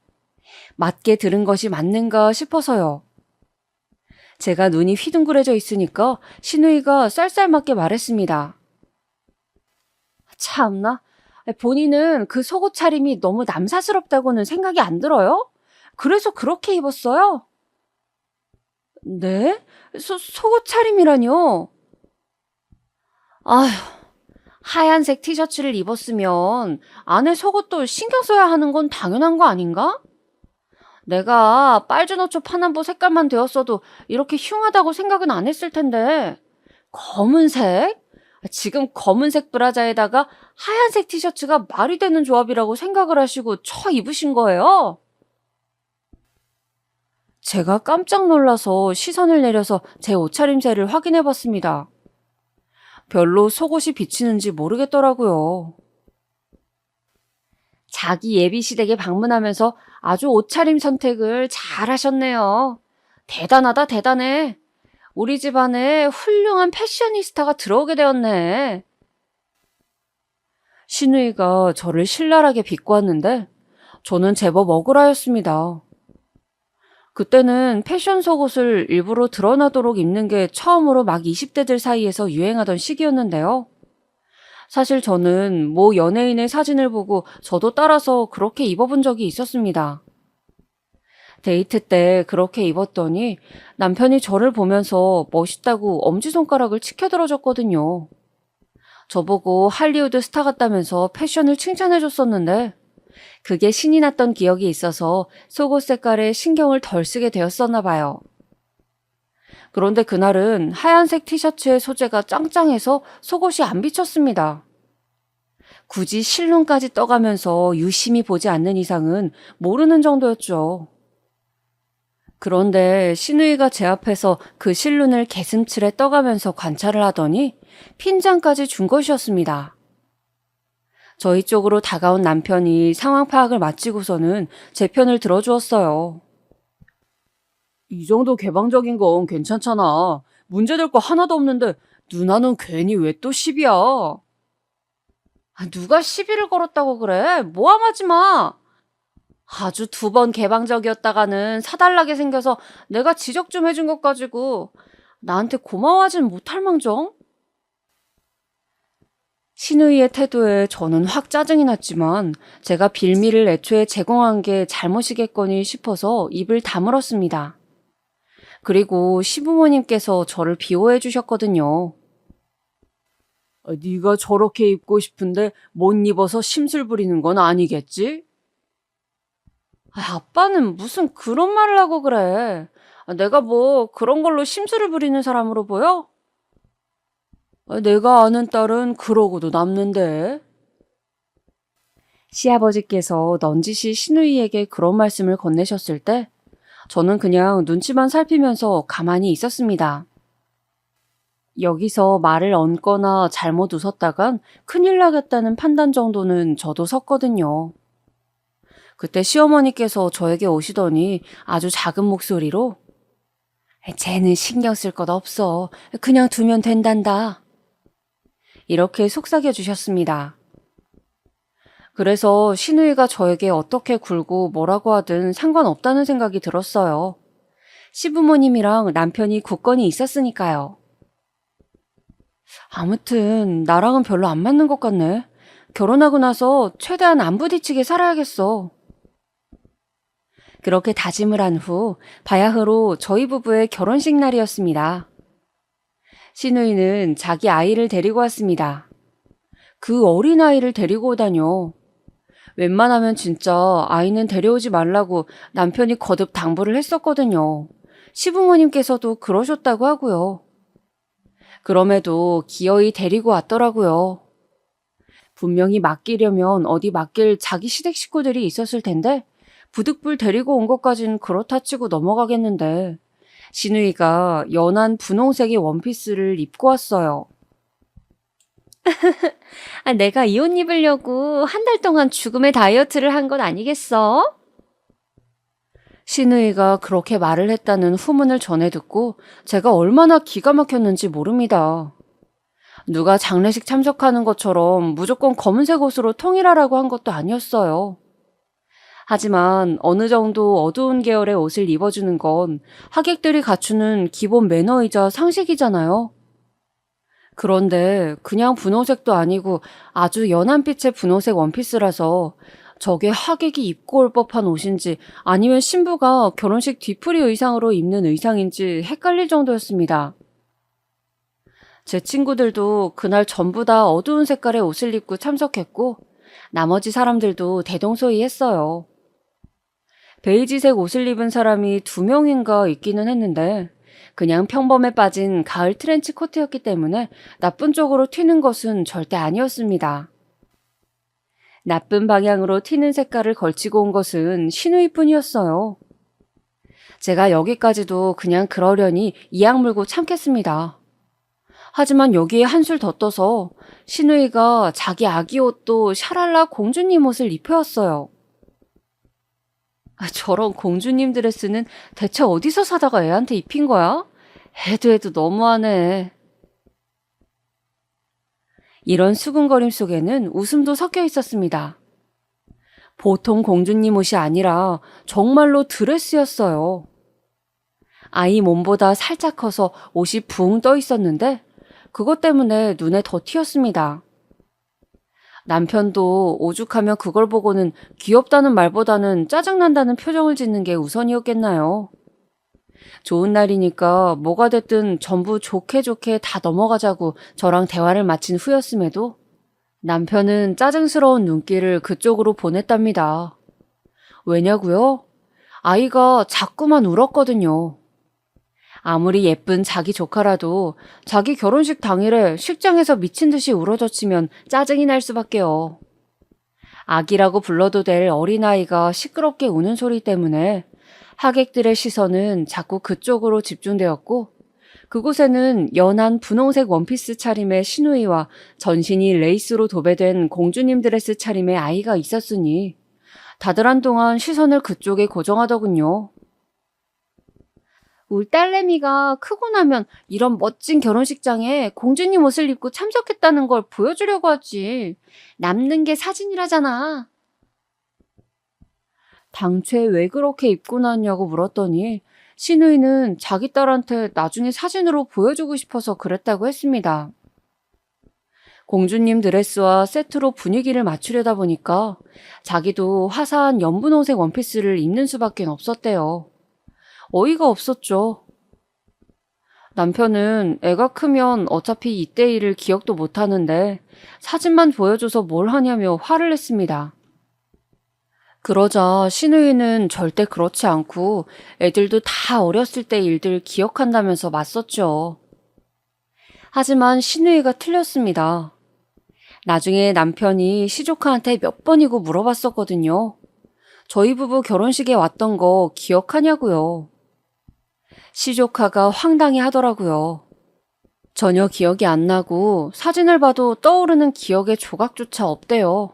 Speaker 2: 맞게 들은 것이 맞는가 싶어서요. 제가 눈이 휘둥그레져 있으니까 시누이가 쌀쌀맞게 말했습니다. 참나, 본인은 그 속옷 차림이 너무 남사스럽다고는 생각이 안 들어요? 그래서 그렇게 입었어요? 네? 속옷 차림이라뇨? 아휴, 하얀색 티셔츠를 입었으면 안에 속옷도 신경 써야 하는 건 당연한 거 아닌가? 내가 빨주노초 파남보 색깔만 되었어도 이렇게 흉하다고 생각은 안 했을 텐데. 검은색? 지금 검은색 브라자에다가 하얀색 티셔츠가 말이 되는 조합이라고 생각을 하시고 입으신 거예요? 제가 깜짝 놀라서 시선을 내려서 제 옷차림새를 확인해 봤습니다. 별로 속옷이 비치는지 모르겠더라고요. 자기 예비 시댁에 방문하면서 아주 옷차림 선택을 잘 하셨네요. 대단하다, 대단해. 우리 집안에 훌륭한 패셔니스타가 들어오게 되었네. 시누이가 저를 신랄하게 비꼬았는데 저는 제법 억울하였습니다. 그때는 패션 속옷을 일부러 드러나도록 입는 게 처음으로 막 20대들 사이에서 유행하던 시기였는데요. 사실 저는 모 연예인의 사진을 보고 저도 따라서 그렇게 입어본 적이 있었습니다. 데이트 때 그렇게 입었더니 남편이 저를 보면서 멋있다고 엄지손가락을 치켜들어줬거든요. 저보고 할리우드 스타 같다면서 패션을 칭찬해줬었는데 그게 신이 났던 기억이 있어서 속옷 색깔에 신경을 덜 쓰게 되었었나 봐요. 그런데 그날은 하얀색 티셔츠의 소재가 짱짱해서 속옷이 안 비쳤습니다. 굳이 실눈까지 떠가면서 유심히 보지 않는 이상은 모르는 정도였죠. 그런데 신우이가 제 앞에서 그 실눈을 개슴츠레 떠가면서 관찰을 하더니 핀잔까지 준 것이었습니다. 저희 쪽으로 다가온 남편이 상황 파악을 마치고서는 제 편을 들어주었어요. 이 정도 개방적인 건 괜찮잖아. 문제될 거 하나도 없는데 누나는 괜히 왜 또 시비야? 누가 시비를 걸었다고 그래? 모함하지 마. 아주 2번 개방적이었다가는 사달라게 생겨서 내가 지적 좀 해준 것 가지고 나한테 고마워하진 못할 망정? 신우이의 태도에 저는 확 짜증이 났지만 제가 빌미를 애초에 제공한 게 잘못이겠거니 싶어서 입을 다물었습니다. 그리고 시부모님께서 저를 비호해 주셨거든요. 네가 저렇게 입고 싶은데 못 입어서 심술 부리는 건 아니겠지? 아빠는 무슨 그런 말을 하고 그래. 내가 뭐 그런 걸로 심술을 부리는 사람으로 보여? 내가 아는 딸은 그러고도 남는데. 시아버지께서 넌지시 신우이에게 그런 말씀을 건네셨을 때 저는 그냥 눈치만 살피면서 가만히 있었습니다. 여기서 말을 얹거나 잘못 웃었다간 큰일 나겠다는 판단 정도는 저도 섰거든요. 그때 시어머니께서 저에게 오시더니 아주 작은 목소리로 쟤는 신경 쓸 것 없어. 그냥 두면 된단다. 이렇게 속삭여 주셨습니다. 그래서 신우이가 저에게 어떻게 굴고 뭐라고 하든 상관없다는 생각이 들었어요. 시부모님이랑 남편이 굳건히 있었으니까요. 아무튼 나랑은 별로 안 맞는 것 같네. 결혼하고 나서 최대한 안 부딪히게 살아야겠어. 그렇게 다짐을 한 후 바야흐로 저희 부부의 결혼식 날이었습니다. 신우이는 자기 아이를 데리고 왔습니다. 그 어린 아이를 데리고 오다뇨. 웬만하면 진짜 아이는 데려오지 말라고 남편이 거듭 당부를 했었거든요. 시부모님께서도 그러셨다고 하고요. 그럼에도 기어이 데리고 왔더라고요. 분명히 맡기려면 어디 맡길 자기 시댁 식구들이 있었을 텐데 부득불 데리고 온 것까진 그렇다 치고 넘어가겠는데 신우이가 연한 분홍색의 원피스를 입고 왔어요. 내가 이 옷 입으려고 한 달 동안 죽음의 다이어트를 한 건 아니겠어? 신우이가 그렇게 말을 했다는 후문을 전해 듣고 제가 얼마나 기가 막혔는지 모릅니다. 누가 장례식 참석하는 것처럼 무조건 검은색 옷으로 통일하라고 한 것도 아니었어요. 하지만 어느 정도 어두운 계열의 옷을 입어주는 건 하객들이 갖추는 기본 매너이자 상식이잖아요. 그런데 그냥 분홍색도 아니고 아주 연한 빛의 분홍색 원피스라서 저게 하객이 입고 올 법한 옷인지 아니면 신부가 결혼식 뒤풀이 의상으로 입는 의상인지 헷갈릴 정도였습니다. 제 친구들도 그날 전부 다 어두운 색깔의 옷을 입고 참석했고 나머지 사람들도 대동소이했어요. 베이지색 옷을 입은 사람이 2명인가 있기는 했는데 그냥 평범에 빠진 가을 트렌치 코트였기 때문에 나쁜 쪽으로 튀는 것은 절대 아니었습니다. 나쁜 방향으로 튀는 색깔을 걸치고 온 것은 신우이뿐이었어요. 제가 여기까지도 그냥 그러려니 이악 물고 참겠습니다. 하지만 여기에 한술 더 떠서 신우이가 자기 아기 옷도 샤랄라 공주님 옷을 입혀왔어요. 저런 공주님 드레스는 대체 어디서 사다가 애한테 입힌 거야? 해도 너무하네. 이런 수군거림 속에는 웃음도 섞여 있었습니다. 보통 공주님 옷이 아니라 정말로 드레스였어요. 아이 몸보다 살짝 커서 옷이 붕 떠 있었는데 그것 때문에 눈에 더 튀었습니다. 남편도 오죽하면 그걸 보고는 귀엽다는 말보다는 짜증난다는 표정을 짓는 게 우선이었겠나요. 좋은 날이니까 뭐가 됐든 전부 좋게 다 넘어가자고 저랑 대화를 마친 후였음에도 남편은 짜증스러운 눈길을 그쪽으로 보냈답니다. 왜냐고요? 아이가 자꾸만 울었거든요. 아무리 예쁜 자기 조카라도 자기 결혼식 당일에 식장에서 미친 듯이 울어젖히면 짜증이 날 수밖에요. 아기라고 불러도 될 어린아이가 시끄럽게 우는 소리 때문에 하객들의 시선은 자꾸 그쪽으로 집중되었고, 그곳에는 연한 분홍색 원피스 차림의 시누이와 전신이 레이스로 도배된 공주님 드레스 차림의 아이가 있었으니 다들 한동안 시선을 그쪽에 고정하더군요. 우리 딸내미가 크고 나면 이런 멋진 결혼식장에 공주님 옷을 입고 참석했다는 걸 보여주려고 하지. 남는 게 사진이라잖아. 당최 왜 그렇게 입고 나왔냐고 물었더니 시누이는 자기 딸한테 나중에 사진으로 보여주고 싶어서 그랬다고 했습니다. 공주님 드레스와 세트로 분위기를 맞추려다 보니까 자기도 화사한 연분홍색 원피스를 입는 수밖에 없었대요. 어이가 없었죠. 남편은 애가 크면 어차피 이때 일을 기억도 못하는데 사진만 보여줘서 뭘 하냐며 화를 냈습니다. 그러자 시누이는 절대 그렇지 않고 애들도 다 어렸을 때 일들 기억한다면서 맞섰죠. 하지만 시누이가 틀렸습니다. 나중에 남편이 시조카한테 몇 번이고 물어봤었거든요. 저희 부부 결혼식에 왔던 거 기억하냐고요. 시조카가 황당해 하더라고요. 전혀 기억이 안 나고 사진을 봐도 떠오르는 기억의 조각조차 없대요.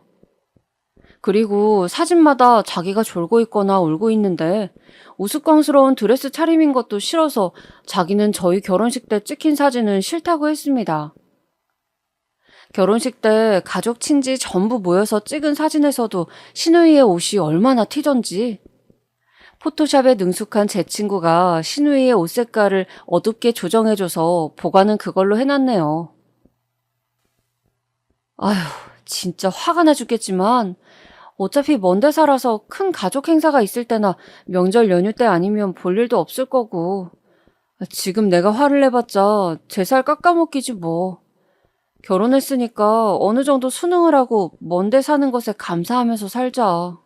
Speaker 2: 그리고 사진마다 자기가 졸고 있거나 울고 있는데 우스꽝스러운 드레스 차림인 것도 싫어서 자기는 저희 결혼식 때 찍힌 사진은 싫다고 했습니다. 결혼식 때 가족 친지 전부 모여서 찍은 사진에서도 시누이의 옷이 얼마나 튀던지. 포토샵에 능숙한 제 친구가 시누이의 옷 색깔을 어둡게 조정해줘서 보관은 그걸로 해놨네요. 아휴, 진짜 화가 나 죽겠지만 어차피 먼 데 살아서 큰 가족 행사가 있을 때나 명절 연휴 때 아니면 볼 일도 없을 거고, 지금 내가 화를 내봤자 제 살 깎아먹기지 뭐. 결혼했으니까 어느 정도 수능을 하고 먼 데 사는 것에 감사하면서 살자.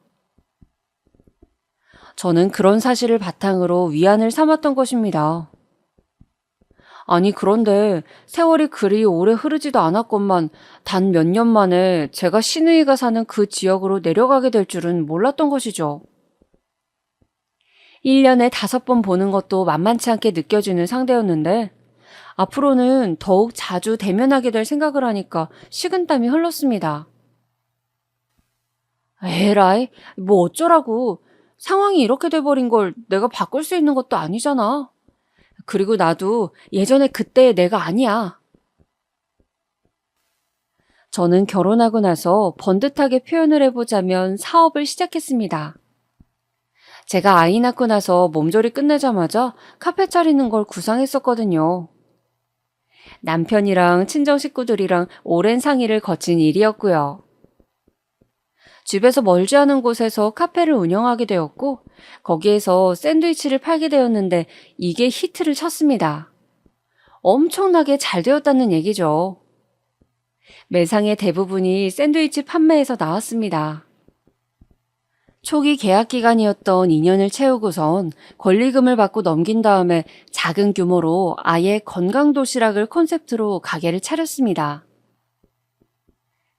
Speaker 2: 저는 그런 사실을 바탕으로 위안을 삼았던 것입니다. 아니, 그런데 세월이 그리 오래 흐르지도 않았건만 단 몇 년 만에 제가 시누이가 사는 그 지역으로 내려가게 될 줄은 몰랐던 것이죠. 1년에 5번 보는 것도 만만치 않게 느껴지는 상대였는데 앞으로는 더욱 자주 대면하게 될 생각을 하니까 식은땀이 흘렀습니다. 에라이, 뭐 어쩌라고. 상황이 이렇게 돼버린 걸 내가 바꿀 수 있는 것도 아니잖아. 그리고 나도 예전에 그때의 내가 아니야. 저는 결혼하고 나서 번듯하게 표현을 해보자면 사업을 시작했습니다. 제가 아이 낳고 나서 몸조리 끝내자마자 카페 차리는 걸 구상했었거든요. 남편이랑 친정 식구들이랑 오랜 상의를 거친 일이었고요. 집에서 멀지 않은 곳에서 카페를 운영하게 되었고 거기에서 샌드위치를 팔게 되었는데 이게 히트를 쳤습니다. 엄청나게 잘 되었다는 얘기죠. 매상의 대부분이 샌드위치 판매에서 나왔습니다. 초기 계약 기간이었던 2년을 채우고선 권리금을 받고 넘긴 다음에 작은 규모로 아예 건강도시락을 콘셉트로 가게를 차렸습니다.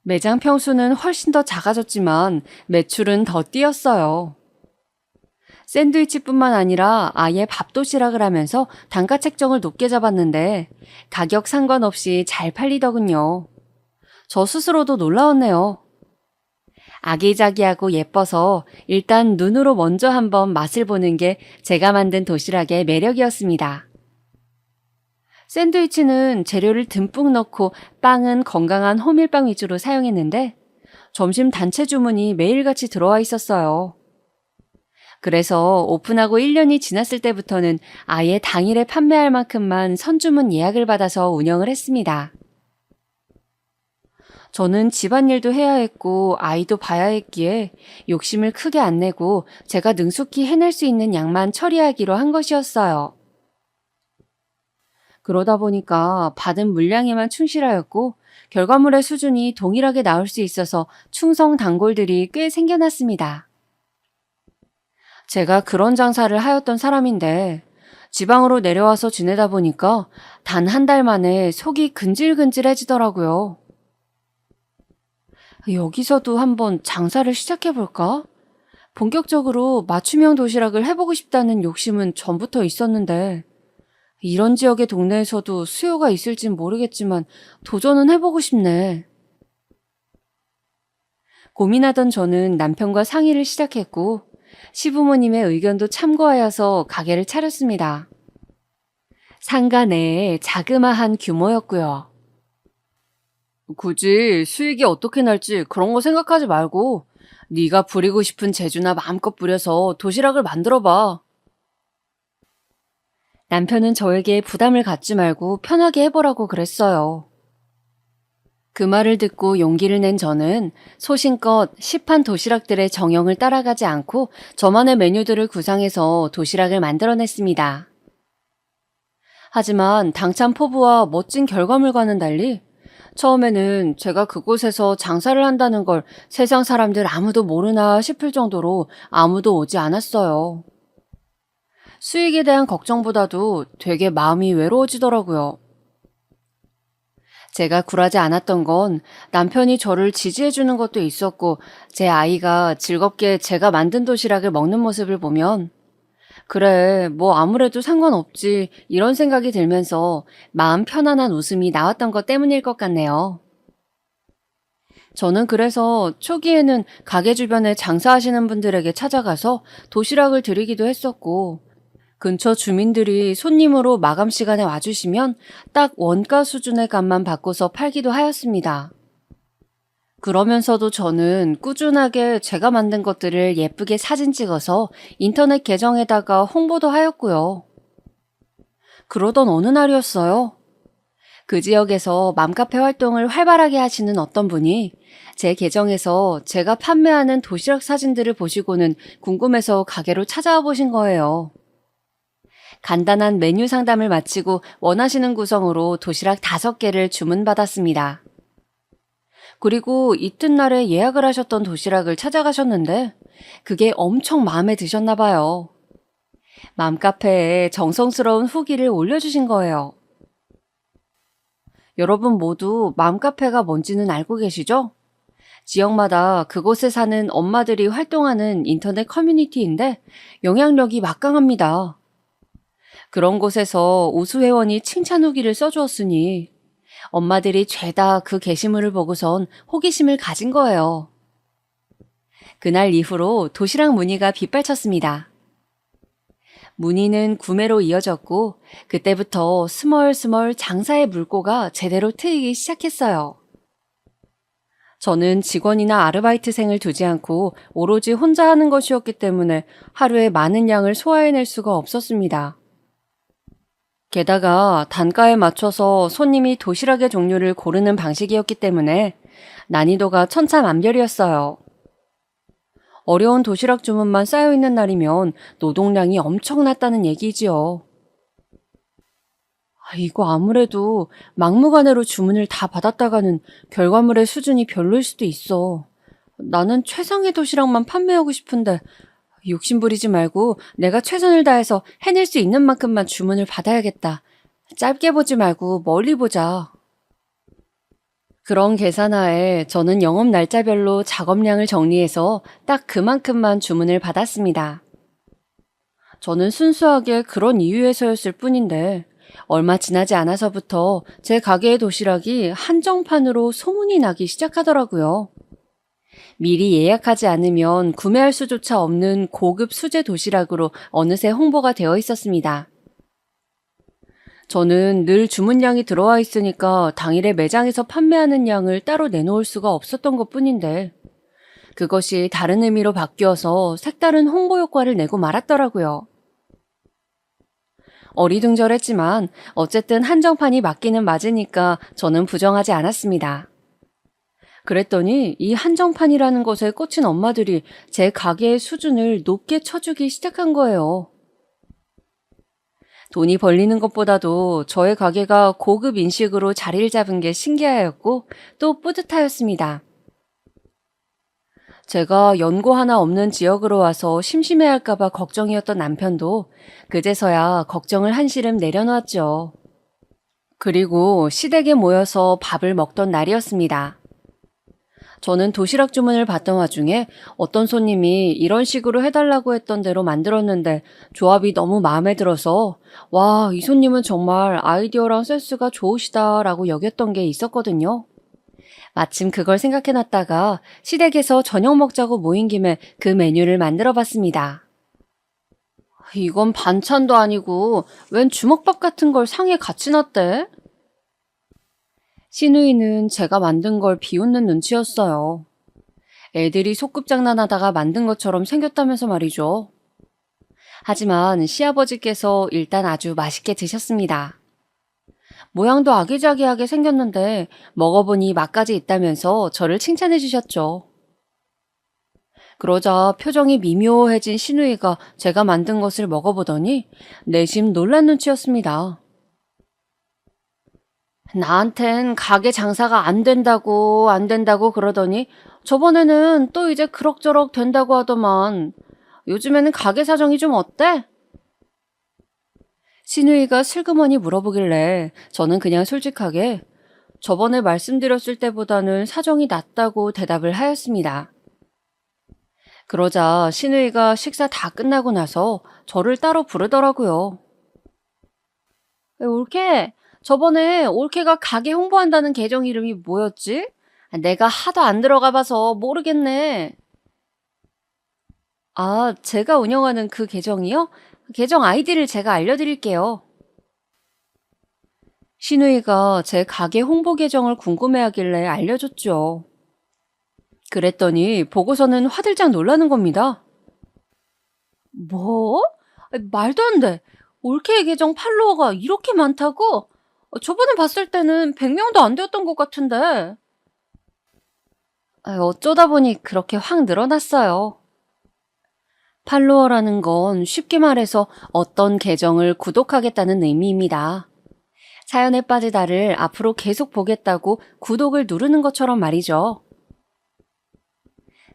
Speaker 2: 매장 평수는 훨씬 더 작아졌지만 매출은 더 뛰었어요. 샌드위치뿐만 아니라 아예 밥도시락을 하면서 단가 책정을 높게 잡았는데 가격 상관없이 잘 팔리더군요. 저 스스로도 놀라웠네요. 아기자기하고 예뻐서 일단 눈으로 먼저 한번 맛을 보는 게 제가 만든 도시락의 매력이었습니다. 샌드위치는 재료를 듬뿍 넣고 빵은 건강한 호밀빵 위주로 사용했는데 점심 단체 주문이 매일같이 들어와 있었어요. 그래서 오픈하고 1년이 지났을 때부터는 아예 당일에 판매할 만큼만 선주문 예약을 받아서 운영을 했습니다. 저는 집안일도 해야 했고 아이도 봐야 했기에 욕심을 크게 안 내고 제가 능숙히 해낼 수 있는 양만 처리하기로 한 것이었어요. 그러다 보니까 받은 물량에만 충실하였고 결과물의 수준이 동일하게 나올 수 있어서 충성 단골들이 꽤 생겨났습니다. 제가 그런 장사를 하였던 사람인데 지방으로 내려와서 지내다 보니까 단 한 달 만에 속이 근질근질해지더라고요. 여기서도 한번 장사를 시작해볼까? 본격적으로 맞춤형 도시락을 해보고 싶다는 욕심은 전부터 있었는데 이런 지역의 동네에서도 수요가 있을진 모르겠지만 도전은 해보고 싶네. 고민하던 저는 남편과 상의를 시작했고 시부모님의 의견도 참고하여서 가게를 차렸습니다. 상가 내에 자그마한 규모였고요. 굳이 수익이 어떻게 날지 그런 거 생각하지 말고 네가 부리고 싶은 재주나 마음껏 부려서 도시락을 만들어봐. 남편은 저에게 부담을 갖지 말고 편하게 해보라고 그랬어요. 그 말을 듣고 용기를 낸 저는 소신껏 시판 도시락들의 정형을 따라가지 않고 저만의 메뉴들을 구상해서 도시락을 만들어냈습니다. 하지만 당찬 포부와 멋진 결과물과는 달리 처음에는 제가 그곳에서 장사를 한다는 걸 세상 사람들 아무도 모르나 싶을 정도로 아무도 오지 않았어요. 수익에 대한 걱정보다도 되게 마음이 외로워지더라고요. 제가 굴하지 않았던 건 남편이 저를 지지해주는 것도 있었고 제 아이가 즐겁게 제가 만든 도시락을 먹는 모습을 보면 그래, 뭐 아무래도 상관없지 이런 생각이 들면서 마음 편안한 웃음이 나왔던 것 때문일 것 같네요. 저는 그래서 초기에는 가게 주변에 장사하시는 분들에게 찾아가서 도시락을 드리기도 했었고 근처 주민들이 손님으로 마감 시간에 와주시면 딱 원가 수준의 값만 바꿔서 팔기도 하였습니다. 그러면서도 저는 꾸준하게 제가 만든 것들을 예쁘게 사진 찍어서 인터넷 계정에다가 홍보도 하였고요. 그러던 어느 날이었어요. 그 지역에서 맘카페 활동을 활발하게 하시는 어떤 분이 제 계정에서 제가 판매하는 도시락 사진들을 보시고는 궁금해서 가게로 찾아와 보신 거예요. 간단한 메뉴 상담을 마치고 원하시는 구성으로 도시락 5개를 주문받았습니다. 그리고 이튿날에 예약을 하셨던 도시락을 찾아가셨는데 그게 엄청 마음에 드셨나 봐요. 맘카페에 정성스러운 후기를 올려주신 거예요. 여러분 모두 맘카페가 뭔지는 알고 계시죠? 지역마다 그곳에 사는 엄마들이 활동하는 인터넷 커뮤니티인데 영향력이 막강합니다. 그런 곳에서 우수 회원이 칭찬 후기를 써주었으니 엄마들이 죄다 그 게시물을 보고선 호기심을 가진 거예요. 그날 이후로 도시락 문의가 빗발쳤습니다. 문의는 구매로 이어졌고 그때부터 스멀스멀 장사의 물꼬가 제대로 트이기 시작했어요. 저는 직원이나 아르바이트생을 두지 않고 오로지 혼자 하는 것이었기 때문에 하루에 많은 양을 소화해낼 수가 없었습니다. 게다가 단가에 맞춰서 손님이 도시락의 종류를 고르는 방식이었기 때문에 난이도가 천차만별이었어요. 어려운 도시락 주문만 쌓여있는 날이면 노동량이 엄청났다는 얘기지요. 이거 아무래도 막무가내로 주문을 다 받았다가는 결과물의 수준이 별로일 수도 있어. 나는 최상의 도시락만 판매하고 싶은데 욕심부리지 말고 내가 최선을 다해서 해낼 수 있는 만큼만 주문을 받아야겠다. 짧게 보지 말고 멀리 보자. 그런 계산하에 저는 영업 날짜별로 작업량을 정리해서 딱 그만큼만 주문을 받았습니다. 저는 순수하게 그런 이유에서였을 뿐인데 얼마 지나지 않아서부터 제 가게의 도시락이 한정판으로 소문이 나기 시작하더라고요. 미리 예약하지 않으면 구매할 수조차 없는 고급 수제 도시락으로 어느새 홍보가 되어 있었습니다. 저는 늘 주문량이 들어와 있으니까 당일에 매장에서 판매하는 양을 따로 내놓을 수가 없었던 것뿐인데 그것이 다른 의미로 바뀌어서 색다른 홍보 효과를 내고 말았더라고요. 어리둥절했지만 어쨌든 한정판이 맞기는 맞으니까 저는 부정하지 않았습니다. 그랬더니 이 한정판이라는 것에 꽂힌 엄마들이 제 가게의 수준을 높게 쳐주기 시작한 거예요. 돈이 벌리는 것보다도 저의 가게가 고급 인식으로 자리를 잡은 게 신기하였고 또 뿌듯하였습니다. 제가 연고 하나 없는 지역으로 와서 심심해할까봐 걱정이었던 남편도 그제서야 걱정을 한시름 내려놓았죠. 그리고 시댁에 모여서 밥을 먹던 날이었습니다. 저는 도시락 주문을 받던 와중에 어떤 손님이 이런 식으로 해달라고 했던 대로 만들었는데 조합이 너무 마음에 들어서 와, 이 손님은 정말 아이디어랑 센스가 좋으시다라고 여겼던 게 있었거든요. 마침 그걸 생각해놨다가 시댁에서 저녁 먹자고 모인 김에 그 메뉴를 만들어 봤습니다. 이건 반찬도 아니고 웬 주먹밥 같은 걸 상에 같이 놨대? 시누이는 제가 만든 걸 비웃는 눈치였어요. 애들이 소꿉장난하다가 만든 것처럼 생겼다면서 말이죠. 하지만 시아버지께서 일단 아주 맛있게 드셨습니다. 모양도 아기자기하게 생겼는데 먹어보니 맛까지 있다면서 저를 칭찬해 주셨죠. 그러자 표정이 미묘해진 시누이가 제가 만든 것을 먹어보더니 내심 놀란 눈치였습니다. 나한텐 가게 장사가 안 된다고 그러더니 저번에는 또 이제 그럭저럭 된다고 하더만 요즘에는 가게 사정이 좀 어때? 시누이가 슬그머니 물어보길래 저는 그냥 솔직하게 저번에 말씀드렸을 때보다는 사정이 낫다고 대답을 하였습니다. 그러자 시누이가 식사 다 끝나고 나서 저를 따로 부르더라고요. 올케, 저번에 올케가 가게 홍보한다는 계정 이름이 뭐였지? 내가 하도 안 들어가 봐서 모르겠네. 아, 제가 운영하는 그 계정이요? 계정 아이디를 제가 알려드릴게요. 시누이가 제 가게 홍보 계정을 궁금해하길래 알려줬죠. 그랬더니 보고서는 화들짝 놀라는 겁니다. 뭐? 말도 안 돼. 올케의 계정 팔로워가 이렇게 많다고? 저번에 봤을 때는 100명도 안 되었던 것 같은데. 어쩌다 보니 그렇게 확 늘어났어요. 팔로워라는 건 쉽게 말해서 어떤 계정을 구독하겠다는 의미입니다. 사연에 빠진 나를 앞으로 계속 보겠다고 구독을 누르는 것처럼 말이죠.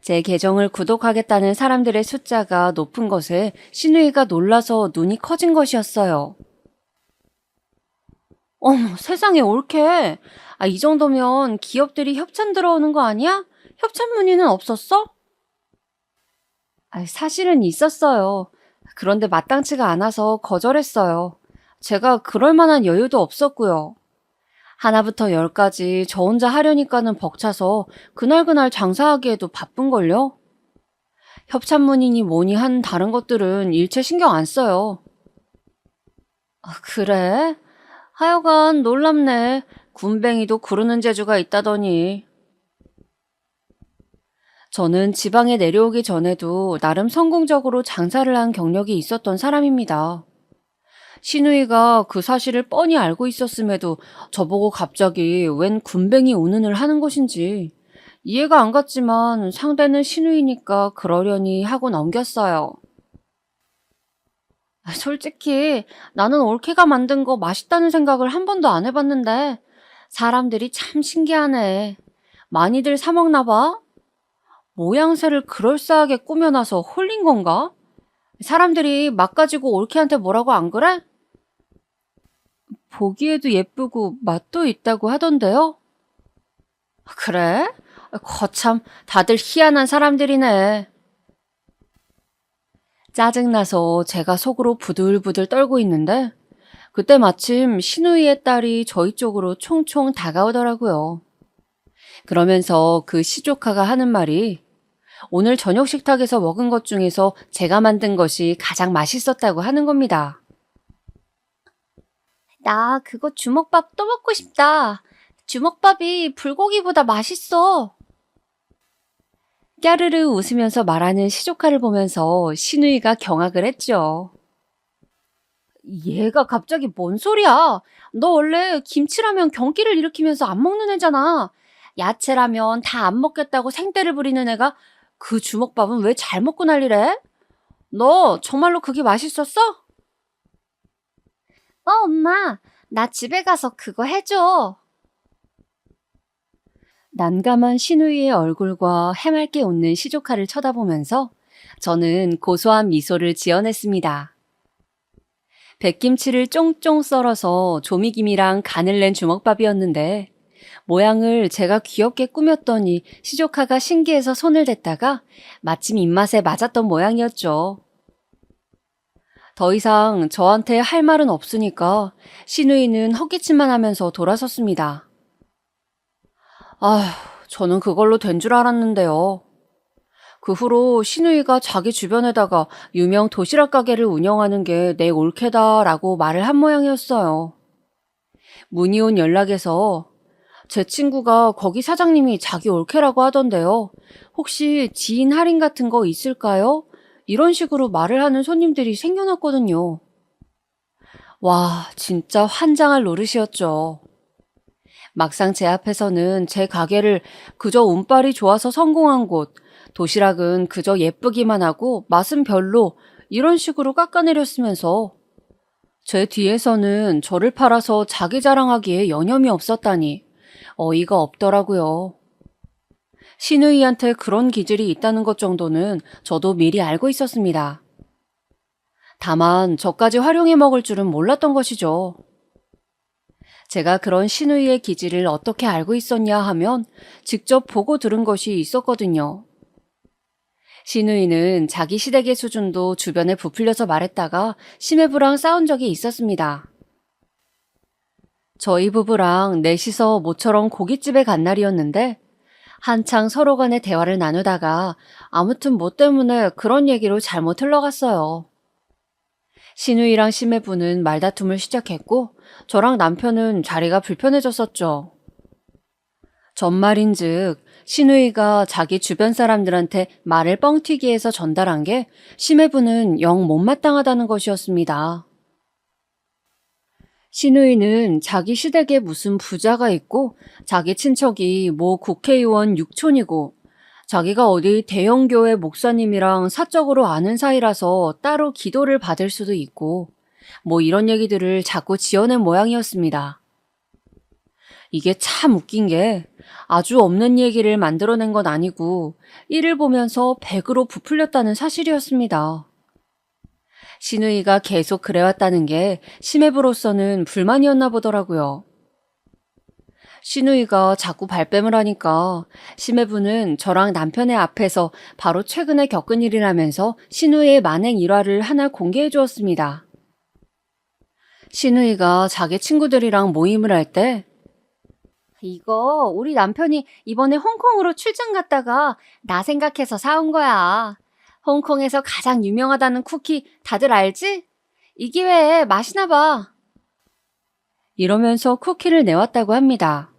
Speaker 2: 제 계정을 구독하겠다는 사람들의 숫자가 높은 것에 시누이가 놀라서 눈이 커진 것이었어요. 어머, 세상에 올케. 이 정도면 기업들이 협찬 들어오는 거 아니야? 협찬 문의는 없었어? 사실은 있었어요. 그런데 마땅치가 않아서 거절했어요. 제가 그럴 만한 여유도 없었고요. 하나부터 10까지 저 혼자 하려니까는 벅차서 그날그날 장사하기에도 바쁜걸요? 협찬문이니 뭐니 한 다른 것들은 일체 신경 안 써요. 그래? 하여간 놀랍네. 군뱅이도 구르는 재주가 있다더니. 저는 지방에 내려오기 전에도 나름 성공적으로 장사를 한 경력이 있었던 사람입니다. 시누이가 그 사실을 뻔히 알고 있었음에도 저보고 갑자기 웬 군뱅이 운운을 하는 것인지 이해가 안 갔지만 상대는 시누이니까 그러려니 하고 넘겼어요. 솔직히 나는 올케가 만든 거 맛있다는 생각을 한 번도 안 해봤는데 사람들이 참 신기하네. 많이들 사 먹나 봐? 모양새를 그럴싸하게 꾸며놔서 홀린 건가? 사람들이 맛 가지고 올케한테 뭐라고 안 그래? 보기에도 예쁘고 맛도 있다고 하던데요? 그래? 거참 다들 희한한 사람들이네. 짜증나서 제가 속으로 부들부들 떨고 있는데 그때 마침 시누이의 딸이 저희 쪽으로 총총 다가오더라고요. 그러면서 그 시조카가 하는 말이 오늘 저녁 식탁에서 먹은 것 중에서 제가 만든 것이 가장 맛있었다고 하는 겁니다. 나 그거 주먹밥 또 먹고 싶다. 주먹밥이 불고기보다 맛있어. 까르르 웃으면서 말하는 시조카를 보면서 시누이가 경악을 했죠. 얘가 갑자기 뭔 소리야? 너 원래 김치라면 경기를 일으키면서 안 먹는 애잖아. 야채라면 다 안 먹겠다고 생떼를 부리는 애가 그 주먹밥은 왜 잘 먹고 난리래? 너 정말로 그게 맛있었어? 엄마, 나 집에 가서 그거 해줘. 난감한 신우이의 얼굴과 해맑게 웃는 시조카를 쳐다보면서 저는 고소한 미소를 지어냈습니다. 백김치를 쫑쫑 썰어서 조미김이랑 간을 낸 주먹밥이었는데 모양을 제가 귀엽게 꾸몄더니 시조카가 신기해서 손을 댔다가 마침 입맛에 맞았던 모양이었죠. 더 이상 저한테 할 말은 없으니까 신우이는 헛기침만 하면서 돌아섰습니다. 아휴, 저는 그걸로 된 줄 알았는데요. 그 후로 신우이가 자기 주변에다가 유명 도시락 가게를 운영하는 게 내 올케다라고 말을 한 모양이었어요. 문의 온 연락에서 제 친구가 거기 사장님이 자기 올케라고 하던데요. 혹시 지인 할인 같은 거 있을까요? 이런 식으로 말을 하는 손님들이 생겨났거든요. 와, 진짜 환장할 노릇이었죠. 막상 제 앞에서는 제 가게를 그저 운빨이 좋아서 성공한 곳, 도시락은 그저 예쁘기만 하고 맛은 별로 이런 식으로 깎아내렸으면서 제 뒤에서는 저를 팔아서 자기 자랑하기에 여념이 없었다니 어이가 없더라고요. 신우이한테 그런 기질이 있다는 것 정도는 저도 미리 알고 있었습니다. 다만 저까지 활용해 먹을 줄은 몰랐던 것이죠. 제가 그런 신우이의 기질을 어떻게 알고 있었냐 하면 직접 보고 들은 것이 있었거든요. 신우이는 자기 시댁의 수준도 주변에 부풀려서 말했다가 심해부랑 싸운 적이 있었습니다. 저희 부부랑 넷이서 모처럼 고깃집에 간 날이었는데 한창 서로 간의 대화를 나누다가 아무튼 뭐 때문에 그런 얘기로 잘못 흘러갔어요. 신우이랑 심해부는 말다툼을 시작했고 저랑 남편은 자리가 불편해졌었죠. 전말인즉 신우이가 자기 주변 사람들한테 말을 뻥튀기 해서 전달한 게 심해부는 영 못마땅하다는 것이었습니다. 신우이는 자기 시댁에 무슨 부자가 있고 자기 친척이 뭐 국회의원 육촌이고 자기가 어디 대형교회 목사님이랑 사적으로 아는 사이라서 따로 기도를 받을 수도 있고 뭐 이런 얘기들을 자꾸 지어낸 모양이었습니다. 이게 참 웃긴 게 아주 없는 얘기를 만들어낸 건 아니고 이를 보면서 100으로 부풀렸다는 사실이었습니다. 신우이가 계속 그래왔다는 게 심해부로서는 불만이었나 보더라고요. 신우이가 자꾸 발뺌을 하니까 심해부는 저랑 남편의 앞에서 바로 최근에 겪은 일이라면서 신우이의 만행 일화를 하나 공개해 주었습니다. 신우이가 자기 친구들이랑 모임을 할 때 이거 우리 남편이 이번에 홍콩으로 출장 갔다가 나 생각해서 사온 거야. 홍콩에서 가장 유명하다는 쿠키 다들 알지? 이 기회에 마시나 봐. 이러면서 쿠키를 내왔다고 합니다.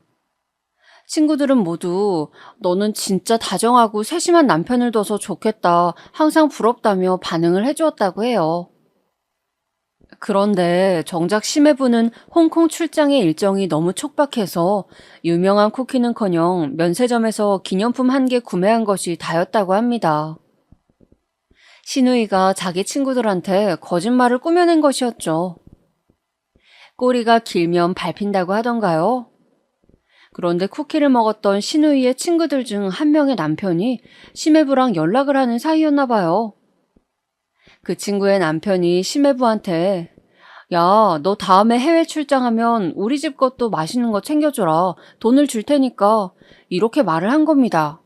Speaker 2: 친구들은 모두 너는 진짜 다정하고 세심한 남편을 둬서 좋겠다. 항상 부럽다며 반응을 해주었다고 해요. 그런데 정작 심해부는 홍콩 출장의 일정이 너무 촉박해서 유명한 쿠키는커녕 면세점에서 기념품 한 개 구매한 것이 다였다고 합니다. 신우이가 자기 친구들한테 거짓말을 꾸며낸 것이었죠. 꼬리가 길면 밟힌다고 하던가요? 그런데 쿠키를 먹었던 신우이의 친구들 중 한 명의 남편이 심해부랑 연락을 하는 사이였나 봐요. 그 친구의 남편이 심해부한테 야, 너 다음에 해외 출장하면 우리 집 것도 맛있는 거 챙겨줘라. 돈을 줄 테니까 이렇게 말을 한 겁니다.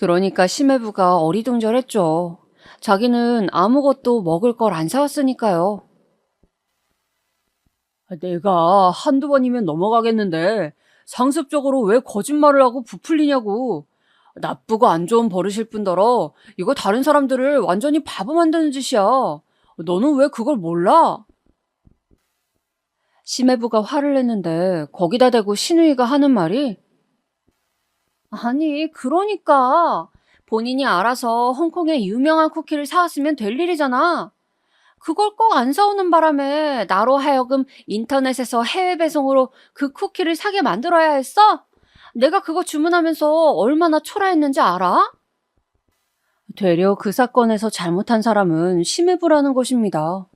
Speaker 2: 그러니까 심해부가 어리둥절했죠. 자기는 아무것도 먹을 걸 안 사왔으니까요. 내가 한두 번이면 넘어가겠는데 상습적으로 왜 거짓말을 하고 부풀리냐고. 나쁘고 안 좋은 버릇일 뿐더러 이거 다른 사람들을 완전히 바보 만드는 짓이야. 너는 왜 그걸 몰라? 심해부가 화를 냈는데 거기다 대고 신우이가 하는 말이 아니 그러니까 본인이 알아서 홍콩에 유명한 쿠키를 사왔으면 될 일이잖아. 그걸 꼭 안 사오는 바람에 나로 하여금 인터넷에서 해외 배송으로 그 쿠키를 사게 만들어야 했어? 내가 그거 주문하면서 얼마나 초라했는지 알아? 되려 그 사건에서 잘못한 사람은 심해부라는 것입니다.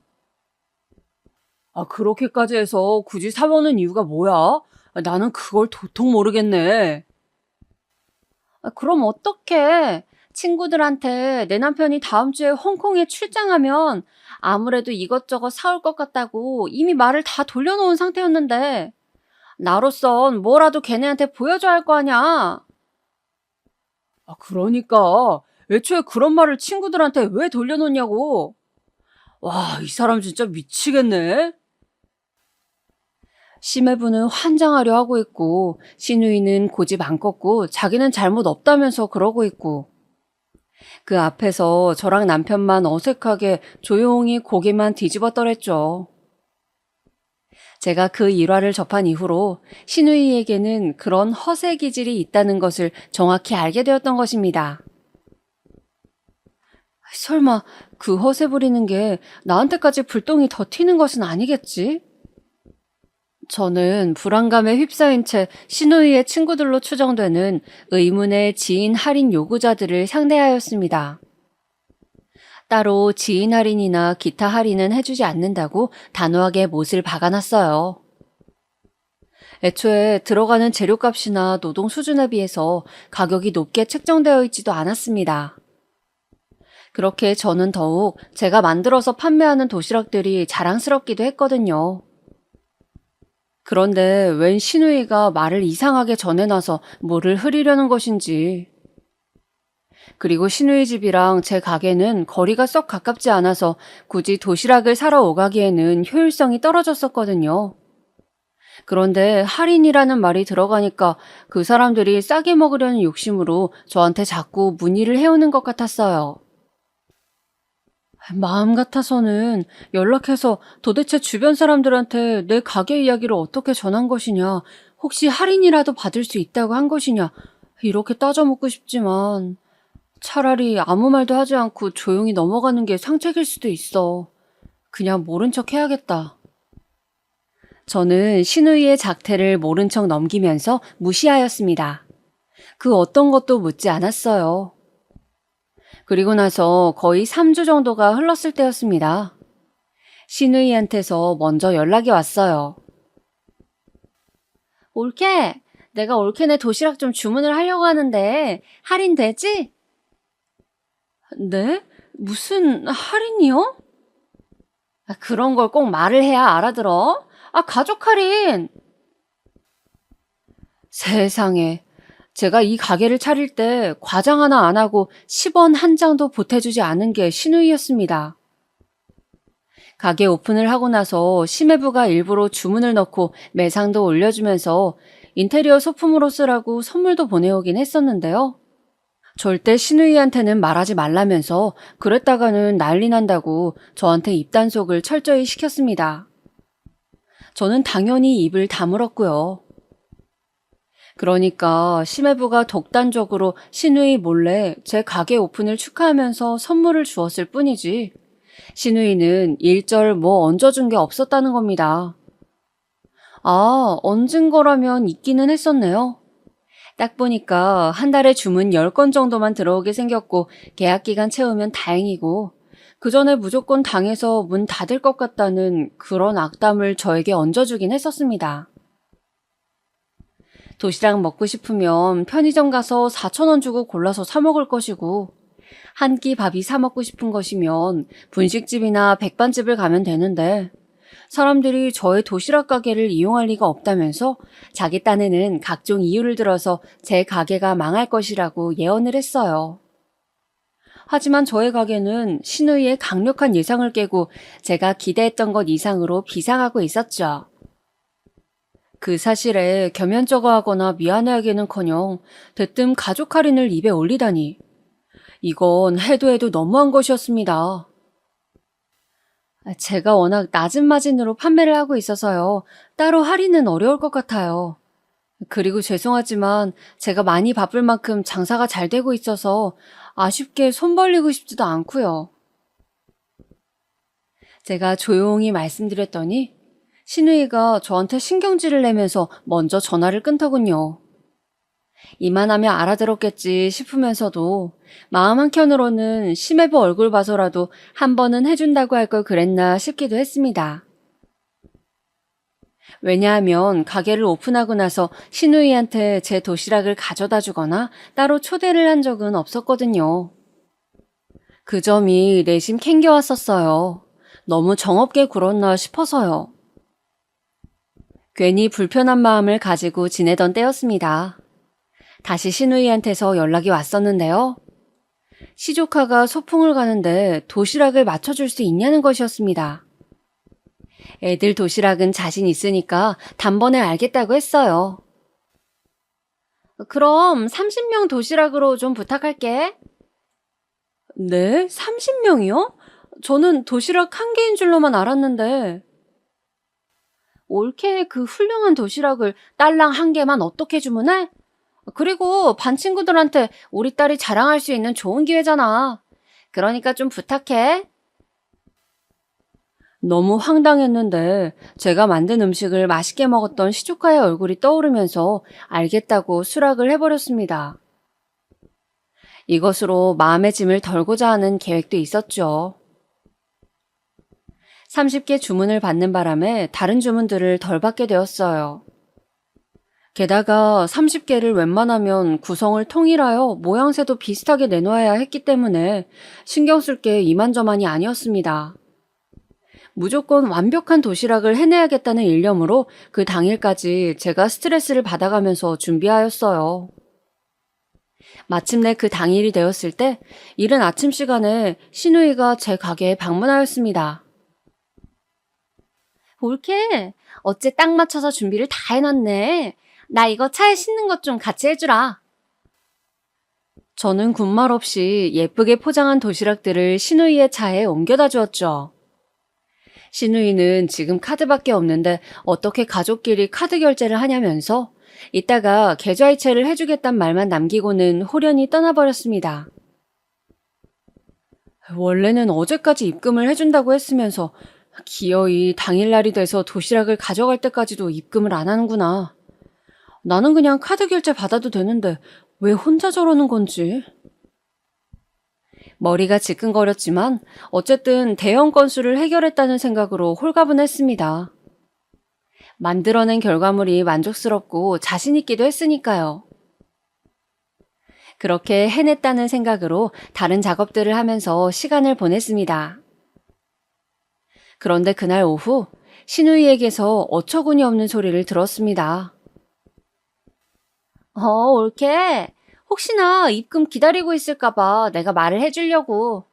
Speaker 2: 그렇게까지 해서 굳이 사먹는 이유가 뭐야? 나는 그걸 도통 모르겠네. 그럼 어떡해? 친구들한테 내 남편이 다음 주에 홍콩에 출장하면 아무래도 이것저것 사올 것 같다고 이미 말을 다 돌려놓은 상태였는데 나로선 뭐라도 걔네한테 보여줘야 할 거 아니야. 그러니까 애초에 그런 말을 친구들한테 왜 돌려놓냐고. 와, 이 사람 진짜 미치겠네. 심해부는 환장하려 하고 있고 신우이는 고집 안 꺾고 자기는 잘못 없다면서 그러고 있고 그 앞에서 저랑 남편만 어색하게 조용히 고개만 뒤집었더랬죠. 제가 그 일화를 접한 이후로 신우이에게는 그런 허세 기질이 있다는 것을 정확히 알게 되었던 것입니다. 설마 그 허세 부리는 게 나한테까지 불똥이 더 튀는 것은 아니겠지? 저는 불안감에 휩싸인 채 신우이의 친구들로 추정되는 의문의 지인 할인 요구자들을 상대하였습니다. 따로 지인 할인이나 기타 할인은 해주지 않는다고 단호하게 못을 박아놨어요. 애초에 들어가는 재료값이나 노동 수준에 비해서 가격이 높게 책정되어 있지도 않았습니다. 그렇게 저는 더욱 제가 만들어서 판매하는 도시락들이 자랑스럽기도 했거든요. 그런데 웬 신우이가 말을 이상하게 전해놔서 뭐를 흐리려는 것인지. 그리고 신우이 집이랑 제 가게는 거리가 썩 가깝지 않아서 굳이 도시락을 사러 오가기에는 효율성이 떨어졌었거든요. 그런데 할인이라는 말이 들어가니까 그 사람들이 싸게 먹으려는 욕심으로 저한테 자꾸 문의를 해오는 것 같았어요. 마음 같아서는 연락해서 도대체 주변 사람들한테 내 가게 이야기를 어떻게 전한 것이냐, 혹시 할인이라도 받을 수 있다고 한 것이냐, 이렇게 따져묻고 싶지만 차라리 아무 말도 하지 않고 조용히 넘어가는 게 상책일 수도 있어. 그냥 모른 척 해야겠다. 저는 신우이의 작태를 모른 척 넘기면서 무시하였습니다. 그 어떤 것도 묻지 않았어요. 그리고 나서 거의 3주 정도가 흘렀을 때였습니다. 신우이한테서 먼저 연락이 왔어요. 올케, 내가 올케네 도시락 좀 주문을 하려고 하는데 할인되지? 네? 무슨 할인이요? 그런 걸 꼭 말을 해야 알아들어. 가족 할인! 세상에. 제가 이 가게를 차릴 때 과장 하나 안 하고 10원 한 장도 보태주지 않은 게 신우이였습니다. 가게 오픈을 하고 나서 심해부가 일부러 주문을 넣고 매상도 올려주면서 인테리어 소품으로 쓰라고 선물도 보내오긴 했었는데요. 절대 신우이한테는 말하지 말라면서 그랬다가는 난리 난다고 저한테 입단속을 철저히 시켰습니다. 저는 당연히 입을 다물었고요. 그러니까 심해부가 독단적으로 신우이 몰래 제 가게 오픈을 축하하면서 선물을 주었을 뿐이지 신우이는 일절 뭐 얹어준 게 없었다는 겁니다. 얹은 거라면 있기는 했었네요. 딱 보니까 한 달에 주문 10건 정도만 들어오게 생겼고 계약 기간 채우면 다행이고 그 전에 무조건 당해서 문 닫을 것 같다는 그런 악담을 저에게 얹어주긴 했었습니다. 도시락 먹고 싶으면 편의점 가서 4,000원 주고 골라서 사 먹을 것이고 한 끼 밥이 사 먹고 싶은 것이면 분식집이나 백반집을 가면 되는데 사람들이 저의 도시락 가게를 이용할 리가 없다면서 자기 딴에는 각종 이유를 들어서 제 가게가 망할 것이라고 예언을 했어요. 하지만 저의 가게는 신우이의 강력한 예상을 깨고 제가 기대했던 것 이상으로 비상하고 있었죠. 그 사실에 겸연쩍어하거나 미안해하기는커녕 대뜸 가족 할인을 입에 올리다니. 이건 해도 너무한 것이었습니다. 제가 워낙 낮은 마진으로 판매를 하고 있어서요. 따로 할인은 어려울 것 같아요. 그리고 죄송하지만 제가 많이 바쁠 만큼 장사가 잘 되고 있어서 아쉽게 손 벌리고 싶지도 않고요. 제가 조용히 말씀드렸더니 신우이가 저한테 신경질을 내면서 먼저 전화를 끊더군요. 이만하면 알아들었겠지 싶으면서도 마음 한켠으로는 심해부 얼굴 봐서라도 한 번은 해준다고 할 걸 그랬나 싶기도 했습니다. 왜냐하면 가게를 오픈하고 나서 신우이한테 제 도시락을 가져다 주거나 따로 초대를 한 적은 없었거든요. 그 점이 내심 캥겨왔었어요. 너무 정없게 굴었나 싶어서요. 괜히 불편한 마음을 가지고 지내던 때였습니다. 다시 신우이한테서 연락이 왔었는데요. 시조카가 소풍을 가는데 도시락을 맞춰줄 수 있냐는 것이었습니다. 애들 도시락은 자신 있으니까 단번에 알겠다고 했어요. 그럼 30명 도시락으로 좀 부탁할게. 네? 30명이요? 저는 도시락 한 개인 줄로만 알았는데. 올케 그 훌륭한 도시락을 딸랑 한 개만 어떻게 주문해? 그리고 반 친구들한테 우리 딸이 자랑할 수 있는 좋은 기회잖아. 그러니까 좀 부탁해. 너무 황당했는데 제가 만든 음식을 맛있게 먹었던 시조카의 얼굴이 떠오르면서 알겠다고 수락을 해버렸습니다. 이것으로 마음의 짐을 덜고자 하는 계획도 있었죠. 30개 주문을 받는 바람에 다른 주문들을 덜 받게 되었어요. 게다가 30개를 웬만하면 구성을 통일하여 모양새도 비슷하게 내놓아야 했기 때문에 신경 쓸 게 이만저만이 아니었습니다. 무조건 완벽한 도시락을 해내야겠다는 일념으로 그 당일까지 제가 스트레스를 받아가면서 준비하였어요. 마침내 그 당일이 되었을 때 이른 아침 시간에 신우이가 제 가게에 방문하였습니다. 올케, 어째 딱 맞춰서 준비를 다 해놨네. 나 이거 차에 싣는 것 좀 같이 해주라. 저는 군말 없이 예쁘게 포장한 도시락들을 신우이의 차에 옮겨다 주었죠. 신우이는 지금 카드밖에 없는데 어떻게 가족끼리 카드 결제를 하냐면서 이따가 계좌이체를 해주겠단 말만 남기고는 홀연히 떠나버렸습니다. 원래는 어제까지 입금을 해준다고 했으면서 기어이 당일날이 돼서 도시락을 가져갈 때까지도 입금을 안 하는구나. 나는 그냥 카드 결제 받아도 되는데 왜 혼자 저러는 건지. 머리가 지끈거렸지만 어쨌든 대형 건수를 해결했다는 생각으로 홀가분했습니다. 만들어낸 결과물이 만족스럽고 자신 있기도 했으니까요. 그렇게 해냈다는 생각으로 다른 작업들을 하면서 시간을 보냈습니다. 그런데 그날 오후 신우이에게서 어처구니 없는 소리를 들었습니다. 올케. 혹시나 입금 기다리고 있을까봐 내가 말을 해주려고.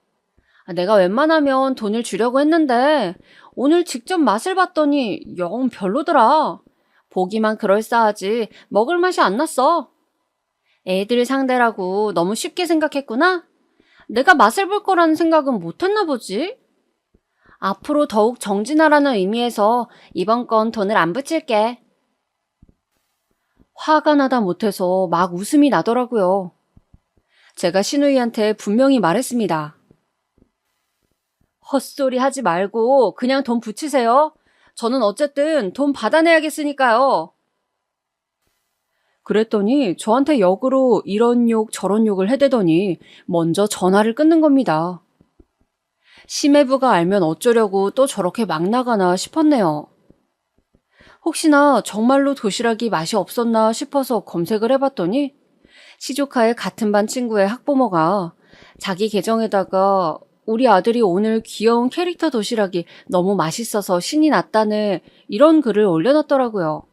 Speaker 2: 내가 웬만하면 돈을 주려고 했는데 오늘 직접 맛을 봤더니 영 별로더라. 보기만 그럴싸하지 먹을 맛이 안 났어. 애들 상대라고 너무 쉽게 생각했구나? 내가 맛을 볼 거라는 생각은 못했나 보지? 앞으로 더욱 정진하라는 의미에서 이번 건 돈을 안 붙일게. 화가 나다 못해서 막 웃음이 나더라고요. 제가 신우이한테 분명히 말했습니다. 헛소리 하지 말고 그냥 돈 붙이세요. 저는 어쨌든 돈 받아내야겠으니까요. 그랬더니 저한테 역으로 이런 욕 저런 욕을 해대더니 먼저 전화를 끊는 겁니다. 심해부가 알면 어쩌려고 또 저렇게 막 나가나 싶었네요. 혹시나 정말로 도시락이 맛이 없었나 싶어서 검색을 해봤더니 시조카의 같은 반 친구의 학부모가 자기 계정에다가 우리 아들이 오늘 귀여운 캐릭터 도시락이 너무 맛있어서 신이 났다네 이런 글을 올려놨더라고요.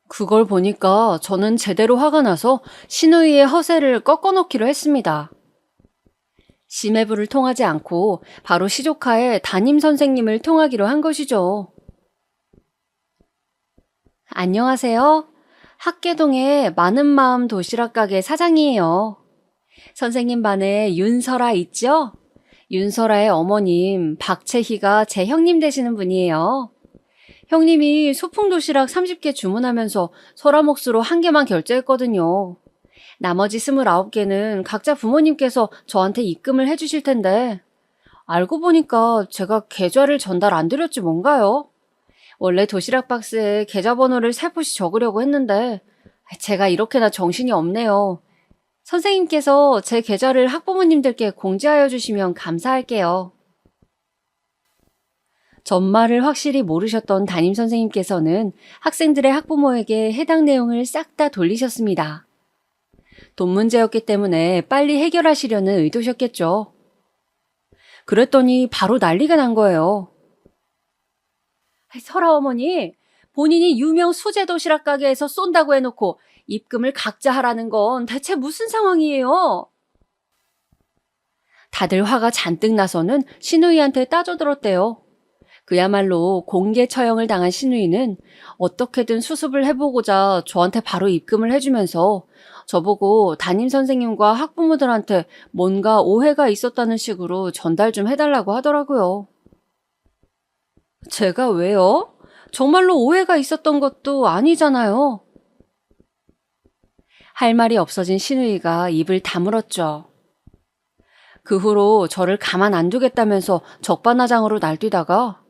Speaker 2: 그걸 보니까 저는 제대로 화가 나서 신우이의 허세를 꺾어놓기로 했습니다. 심해부를 통하지 않고 바로 시조카의 담임 선생님을 통하기로 한 것이죠. 안녕하세요. 학계동의 많은 마음 도시락 가게 사장이에요. 선생님 반에 윤설아 있죠? 윤설아의 어머님 박채희가 제 형님 되시는 분이에요. 형님이 소풍 도시락 30개 주문하면서 설아 몫으로 한 개만 결제했거든요. 나머지 29개는 각자 부모님께서 저한테 입금을 해주실 텐데 알고 보니까 제가 계좌를 전달 안 드렸지 뭔가요? 원래 도시락 박스에 계좌번호를 살포시 적으려고 했는데 제가 이렇게나 정신이 없네요. 선생님께서 제 계좌를 학부모님들께 공지하여 주시면 감사할게요. 전말을 확실히 모르셨던 담임선생님께서는 학생들의 학부모에게 해당 내용을 싹 다 돌리셨습니다. 돈 문제였기 때문에 빨리 해결하시려는 의도셨겠죠. 그랬더니 바로 난리가 난 거예요. 설아 어머니, 본인이 유명 수제 도시락 가게에서 쏜다고 해놓고 입금을 각자 하라는 건 대체 무슨 상황이에요? 다들 화가 잔뜩 나서는 신우이한테 따져들었대요. 그야말로 공개 처형을 당한 신우이는 어떻게든 수습을 해보고자 저한테 바로 입금을 해주면서 저보고 담임선생님과 학부모들한테 뭔가 오해가 있었다는 식으로 전달 좀 해달라고 하더라고요. 제가 왜요? 정말로 오해가 있었던 것도 아니잖아요. 할 말이 없어진 신우이가 입을 다물었죠. 그 후로 저를 가만 안 두겠다면서 적반하장으로 날뛰다가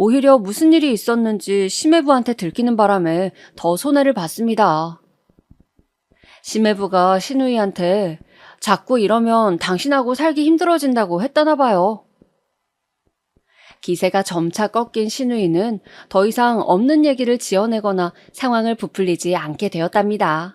Speaker 2: 오히려 무슨 일이 있었는지 심해부한테 들키는 바람에 더 손해를 봤습니다. 심해부가 신우이한테 자꾸 이러면 당신하고 살기 힘들어진다고 했다나 봐요. 기세가 점차 꺾인 신우이는 더 이상 없는 얘기를 지어내거나 상황을 부풀리지 않게 되었답니다.